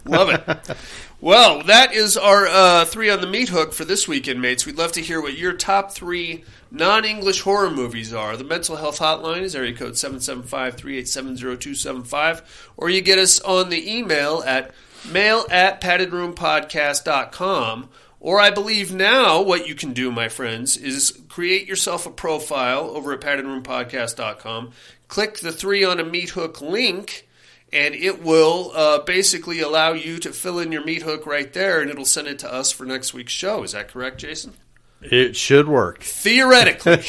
Love it. Well, that is our 3 on the meat hook for this weekend, mates. We'd love to hear what your top 3 non-English horror movies are. The mental health hotline is area code 775-387-0275, or you get us on the email at mail@paddedroompodcast.com. Or I believe now what you can do, my friends, is create yourself a profile over at paddedroompodcast.com. Click the 3 on a meat hook link, and it will basically allow you to fill in your meat hook right there, and it'll send it to us for next week's show. Is that correct, Jason? It should work. Theoretically.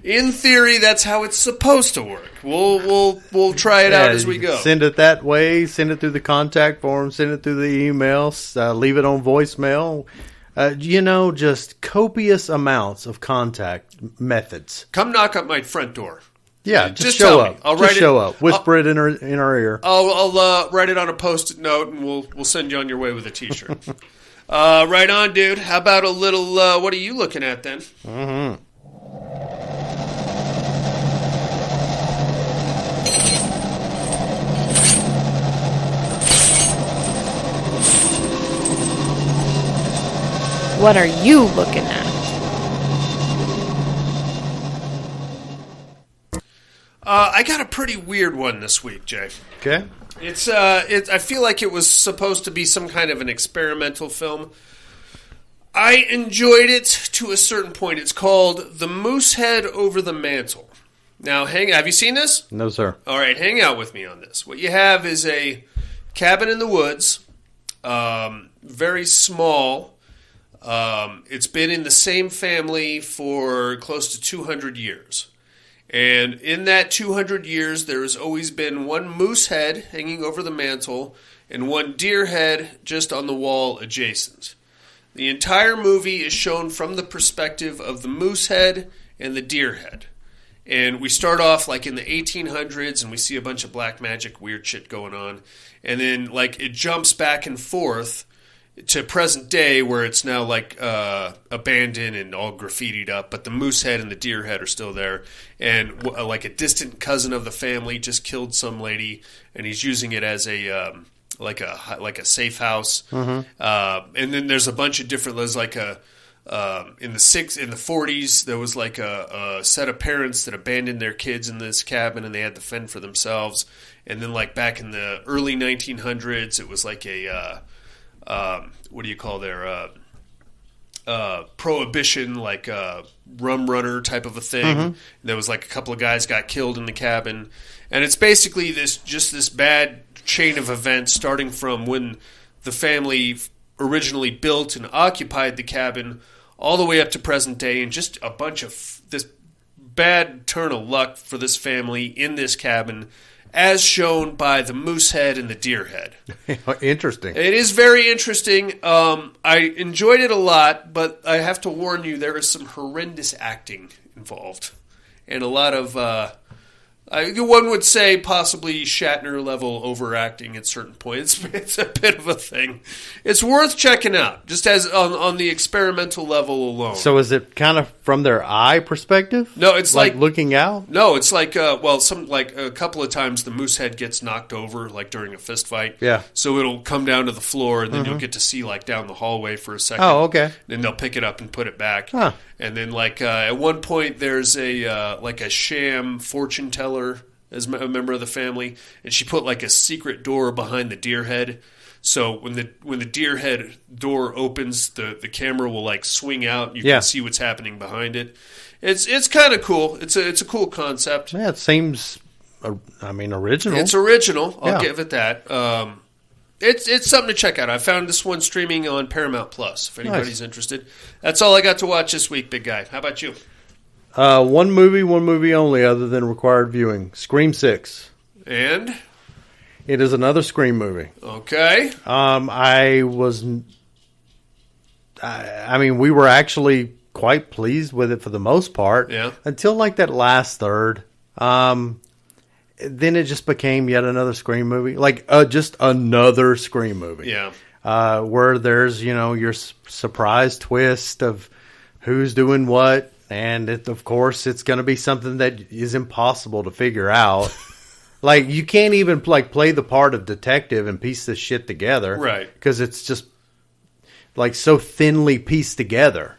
In theory, that's how it's supposed to work. We'll try it out as we go. Send it that way. Send it through the contact form. Send it through the emails. Leave it on voicemail. Just copious amounts of contact methods. Come knock up my front door. Yeah, just show up. I'll write show up. Whisper it in our ear. I'll write it on a Post-it note, and we'll send you on your way with a T-shirt. Right on, dude. How about a little, what are you looking at then? Mm-hmm. What are you looking at? I got a pretty weird one this week, Jay. Okay. I feel like it was supposed to be some kind of an experimental film. I enjoyed it to a certain point. It's called The Moosehead Over the Mantle. Now, have you seen this? No, sir. All right, hang out with me on this. What you have is a cabin in the woods, very small. It's been in the same family for close to 200 years. And in that 200 years, there has always been one moose head hanging over the mantle and one deer head just on the wall adjacent. The entire movie is shown from the perspective of the moose head and the deer head. And we start off like in the 1800s and we see a bunch of black magic weird shit going on. And then like it jumps back and forth to present day where it's now like abandoned and all graffitied up, but the moose head and the deer head are still there. And like a distant cousin of the family just killed some lady, and he's using it as a like a safe house. Mm-hmm. And then there's a bunch of different. There's like in the 40s there was like a set of parents that abandoned their kids in this cabin and they had to fend for themselves. And then like back in the early 1900s, it was like a what do you call their prohibition, like rum runner type of a thing. Mm-hmm. There was like a couple of guys got killed in the cabin, and it's basically this bad chain of events starting from when the family originally built and occupied the cabin all the way up to present day, and just a bunch of this bad turn of luck for this family in this cabin, as shown by the moose head and the deer head. Interesting. It is very interesting. I enjoyed it a lot, but I have to warn you, there is some horrendous acting involved. And a lot of, one would say possibly Shatner-level overacting at certain points. It's a bit of a thing. It's worth checking out, just as on the experimental level alone. So is it kind of from their eye perspective? No, it's like looking out? No, it's like, a couple of times the moose head gets knocked over, like during a fist fight. Yeah. So it'll come down to the floor, and then you'll get to see, like, down the hallway for a second. Oh, okay. Then they'll pick it up and put it back. Huh. And then, like, at one point, there's a sham fortune teller as a member of the family, and she put, like, a secret door behind the deer head. So when the deer head door opens, the camera will, like, swing out, and you can see what's happening behind it. It's kind of cool. It's a cool concept. Yeah, it seems, original. It's original. I'll give it that. It's something to check out. I found this one streaming on Paramount Plus. If anybody's interested, that's all I got to watch this week, big guy. How about you? One movie only, other than required viewing. Scream 6. And it is another Scream movie. Okay. We were actually quite pleased with it for the most part. Yeah. Until like that last third. Then it just became yet another Scream movie. Like just another Scream movie. Yeah. Where there's, your surprise twist of who's doing what. And of course, it's going to be something that is impossible to figure out. Like, you can't even play the part of detective and piece this shit together. Right. Because it's just like so thinly pieced together.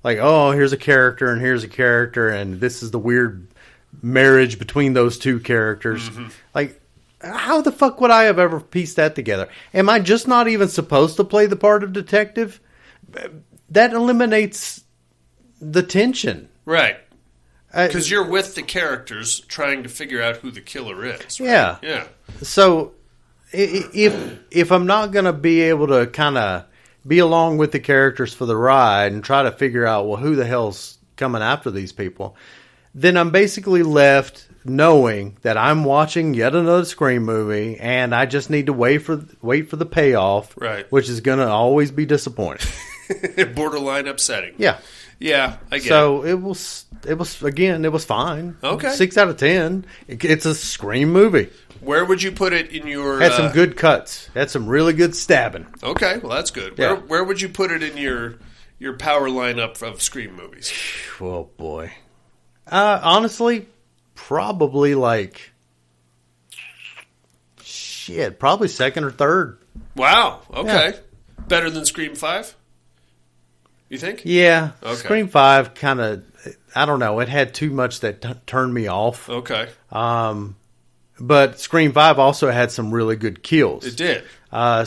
Like, oh, here's a character and here's a character, and this is the weird marriage between those two characters. Mm-hmm. Like, how the fuck would I have ever pieced that together? Am I just not even supposed to play the part of detective? That eliminates the tension. Right. Because you're with the characters trying to figure out who the killer is. Right? Yeah. Yeah. So if I'm not going to be able to kind of be along with the characters for the ride and try to figure out, well, who the hell's coming after these people, then I'm basically left knowing that I'm watching yet another Scream movie, and I just need to wait for the payoff, right? Which is going to always be disappointing. Borderline upsetting. Yeah. Yeah, I get it. So it was fine. Okay. 6 out of 10. It's a Scream movie. Where would you put it in your... Had some good cuts. Had some really good stabbing. Okay, well, that's good. Yeah. Where would you put it in your power lineup of Scream movies? Oh, boy. Honestly, probably like... Shit, probably second or third. Wow, okay. Yeah. Better than Scream 5? You think? Yeah. Okay. Scream 5 kind of... I don't know. It had too much that turned me off. Okay. But Scream 5 also had some really good kills. It did.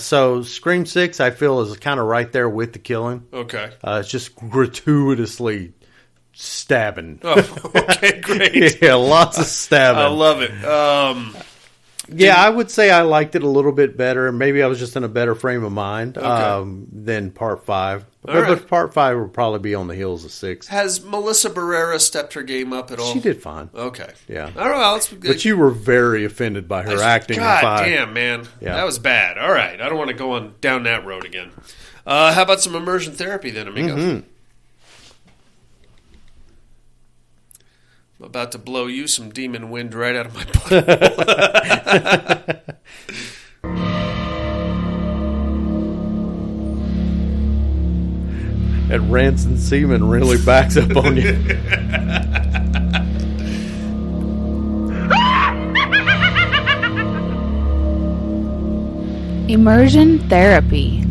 So Scream 6, I feel, is kind of right there with the killing. Okay. It's just gratuitously stabbing. Oh, okay, great. Yeah, lots of stabbing. I love it. I would say I liked it a little bit better. Maybe I was just in a better frame of mind than Part 5. But Part 5 will probably be on the heels of 6. Has Melissa Barrera stepped her game up at all? She did fine. Okay. Yeah. All right, that's good. But you were very offended by her acting in 5. God damn, man. Yeah. That was bad. All right. I don't want to go down that road again. How about some immersion therapy then, amigos? Mm-hmm. I'm about to blow you some demon wind right out of my butt. That rancid semen really backs up on you. Immersion therapy.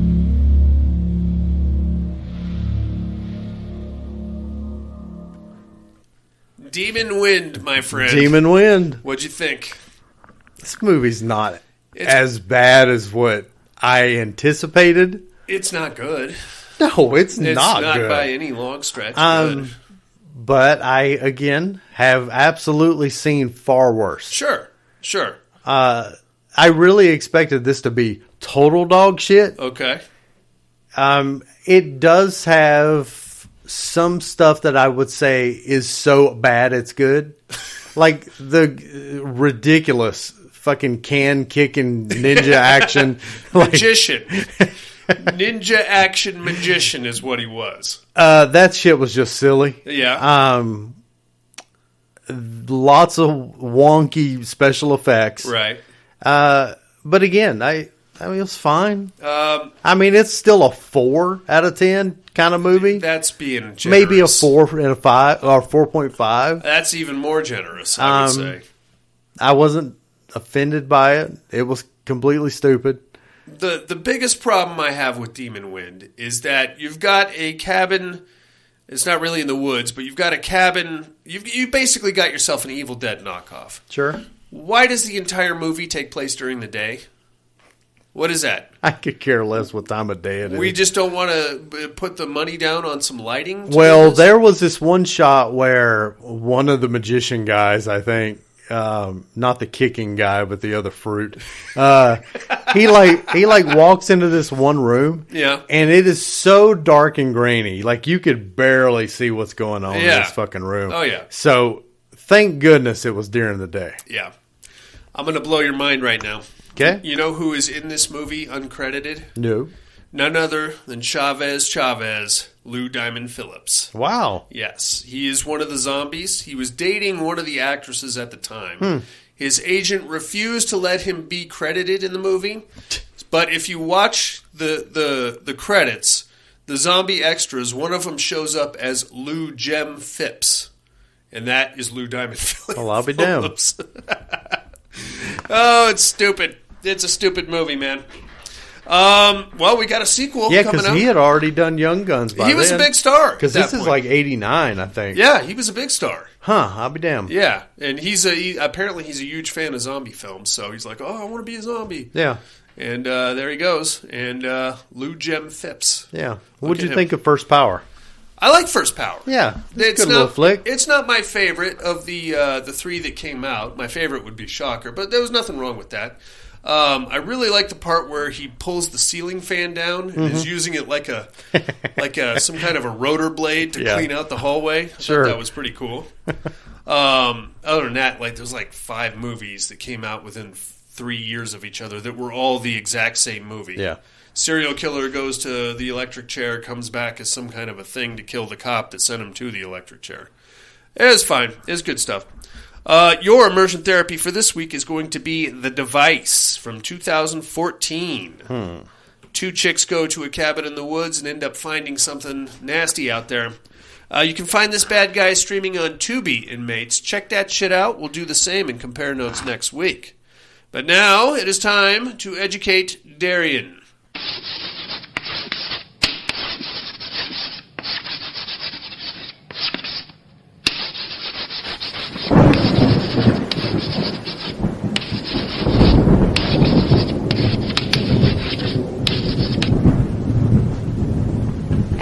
Demon Wind, my friend. Demon Wind. What'd you think? This movie's not as bad as what I anticipated. It's not good. No, it's not It's not good. by any long stretch good. But I, again, have absolutely seen far worse. Sure. I really expected this to be total dog shit. Okay. It does have some stuff that I would say is so bad it's good. Like the ridiculous fucking can kicking ninja action. Magician. Ninja action magician is what he was. That shit was just silly. Yeah. Lots of wonky special effects. Right. But again, I mean, it was fine. I mean, it's still a 4 out of 10 kind of movie. That's being generous. Maybe a 4 and a 5 or 4.5. That's even more generous, I would say. I wasn't offended by it. It was completely stupid. The biggest problem I have with Demon Wind is that you've got a cabin. It's not really in the woods, but you've got a cabin. You basically got yourself an Evil Dead knockoff. Sure. Why does the entire movie take place during the day? What is that? I could care less what time of day it is. We just don't want to put the money down on some lighting? Well, there was this one shot where one of the magician guys, I think, not the kicking guy, but the other fruit, he walks into this one room. Yeah. And it is so dark and grainy. Like, you could barely see what's going on in this fucking room. Oh, yeah. So, thank goodness it was during the day. Yeah. I'm going to blow your mind right now. Okay. You know who is in this movie uncredited? No. None other than Chavez, Lou Diamond Phillips. Wow. Yes. He is one of the zombies. He was dating one of the actresses at the time. His agent refused to let him be credited in the movie. But if you watch the credits, the zombie extras, one of them shows up as Lou Gem Phipps. And that is Lou Diamond Phillips. Well, I'll be damned. Oh, it's stupid. It's a stupid movie, man. Well, we got a sequel coming out. Yeah, because he had already done Young Guns by then. He was a big star. Because this is like 89, I think. Yeah, he was a big star. Huh, I'll be damned. Yeah, and apparently he's a huge fan of zombie films, so he's like, oh, I want to be a zombie. Yeah. And there he goes. And Lou Gem Phipps. Yeah. What did you think of First Power? I like First Power. Yeah, it's a good little flick. It's not my favorite of the 3 that came out. My favorite would be Shocker, but there was nothing wrong with that. I really like the part where he pulls the ceiling fan down and is using it like some kind of a rotor blade to clean out the hallway. I thought that was pretty cool. Other than that, there's 5 movies that came out within 3 years of each other that were all the exact same movie. Yeah. Serial killer goes to the electric chair, comes back as some kind of a thing to kill the cop that sent him to the electric chair. It's fine. It's good stuff. Your immersion therapy for this week is going to be The Device from 2014. 2 chicks go to a cabin in the woods and end up finding something nasty out there. You can find this bad guy streaming on Tubi, inmates. Check that shit out. We'll do the same and compare notes next week. But now it is time to educate Darian.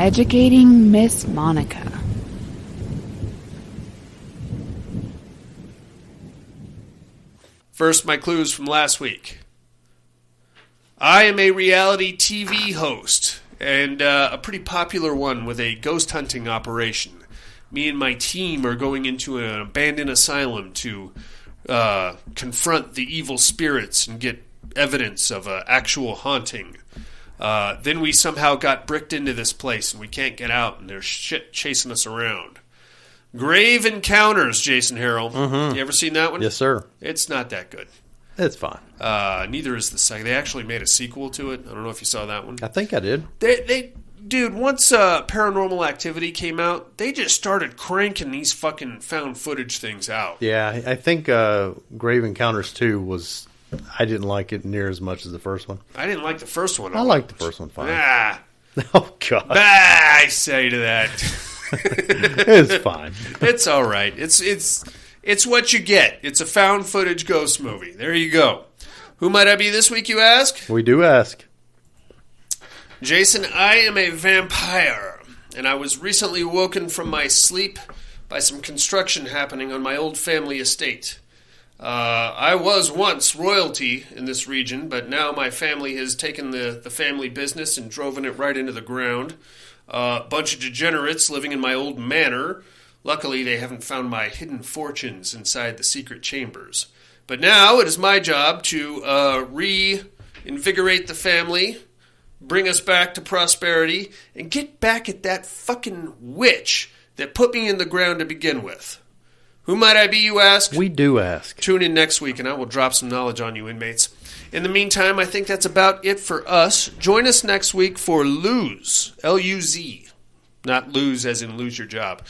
Educating Miss Monica. First, my clues from last week. I am a reality TV host, and a pretty popular one with a ghost hunting operation. Me and my team are going into an abandoned asylum to confront the evil spirits and get evidence of an actual haunting. Then we somehow got bricked into this place, and we can't get out, and there's shit chasing us around. Grave Encounters, Jason Harrell. Mm-hmm. You ever seen that one? Yes, sir. It's not that good. It's fine. Neither is the second. They actually made a sequel to it. I don't know if you saw that one. I think I did. Dude, once Paranormal Activity came out, they just started cranking these fucking found footage things out. Yeah, I think Grave Encounters 2 was... I didn't like it near as much as the first one. I didn't like the first one. I liked the first one fine. Oh, God. I say to that. It's fine. It's all right. It's what you get. It's a found footage ghost movie. There you go. Who might I be this week, you ask? We do ask. Jason, I am a vampire, and I was recently woken from my sleep by some construction happening on my old family estate. I was once royalty in this region, but now my family has taken the family business and driven it right into the ground. A bunch of degenerates living in my old manor. Luckily, they haven't found my hidden fortunes inside the secret chambers. But now it is my job to reinvigorate the family, bring us back to prosperity, and get back at that fucking witch that put me in the ground to begin with. Who might I be, you ask? We do ask. Tune in next week, and I will drop some knowledge on you, inmates. In the meantime, I think that's about it for us. Join us next week for Lose, L-U-Z, not lose as in lose your job,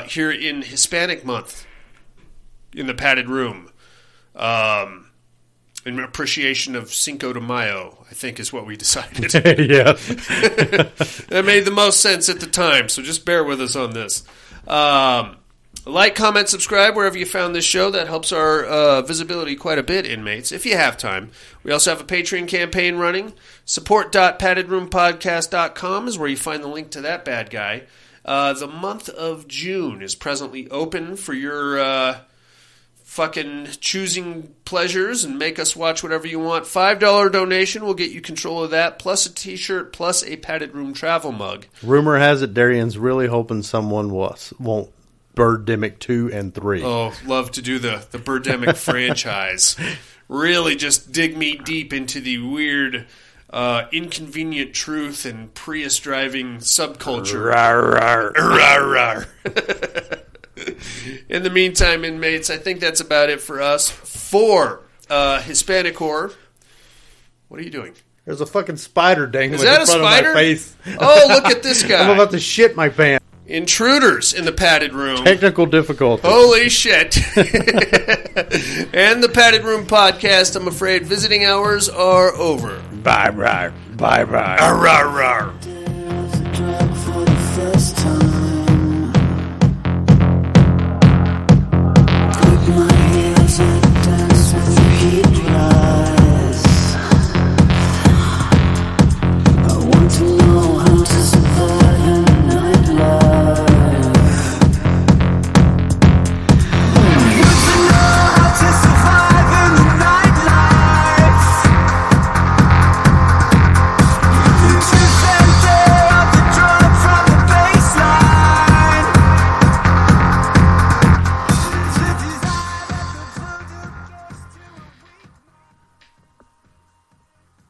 here in Hispanic Month, in the padded room, in appreciation of Cinco de Mayo, I think is what we decided. Yeah. That made the most sense at the time, so just bear with us on this. Like, comment, subscribe wherever you found this show. That helps our visibility quite a bit, inmates, if you have time. We also have a Patreon campaign running. Support.paddedroompodcast.com is where you find the link to that bad guy. The month of June is presently open for your fucking choosing pleasures and make us watch whatever you want. $5 donation will get you control of that, plus a t-shirt, plus a Padded Room travel mug. Rumor has it Darian's really hoping someone won't Birdemic 2 and 3. Oh, love to do the Birdemic franchise. Really just dig me deep into the weird, inconvenient truth and Prius driving subculture. Rawr, rawr. Rawr. In the meantime, inmates, I think that's about it for us. For Hispanic Horror. What are you doing? There's a fucking spider dangling in front of my face. Oh, look at this guy. I'm about to shit my pants. Intruders in the padded room. Technical difficulties. Holy shit. And the Padded Room podcast, I'm afraid visiting hours are over. Bye, bye. Bye, bye. Arr, arr, arr. There was a drug for the first time.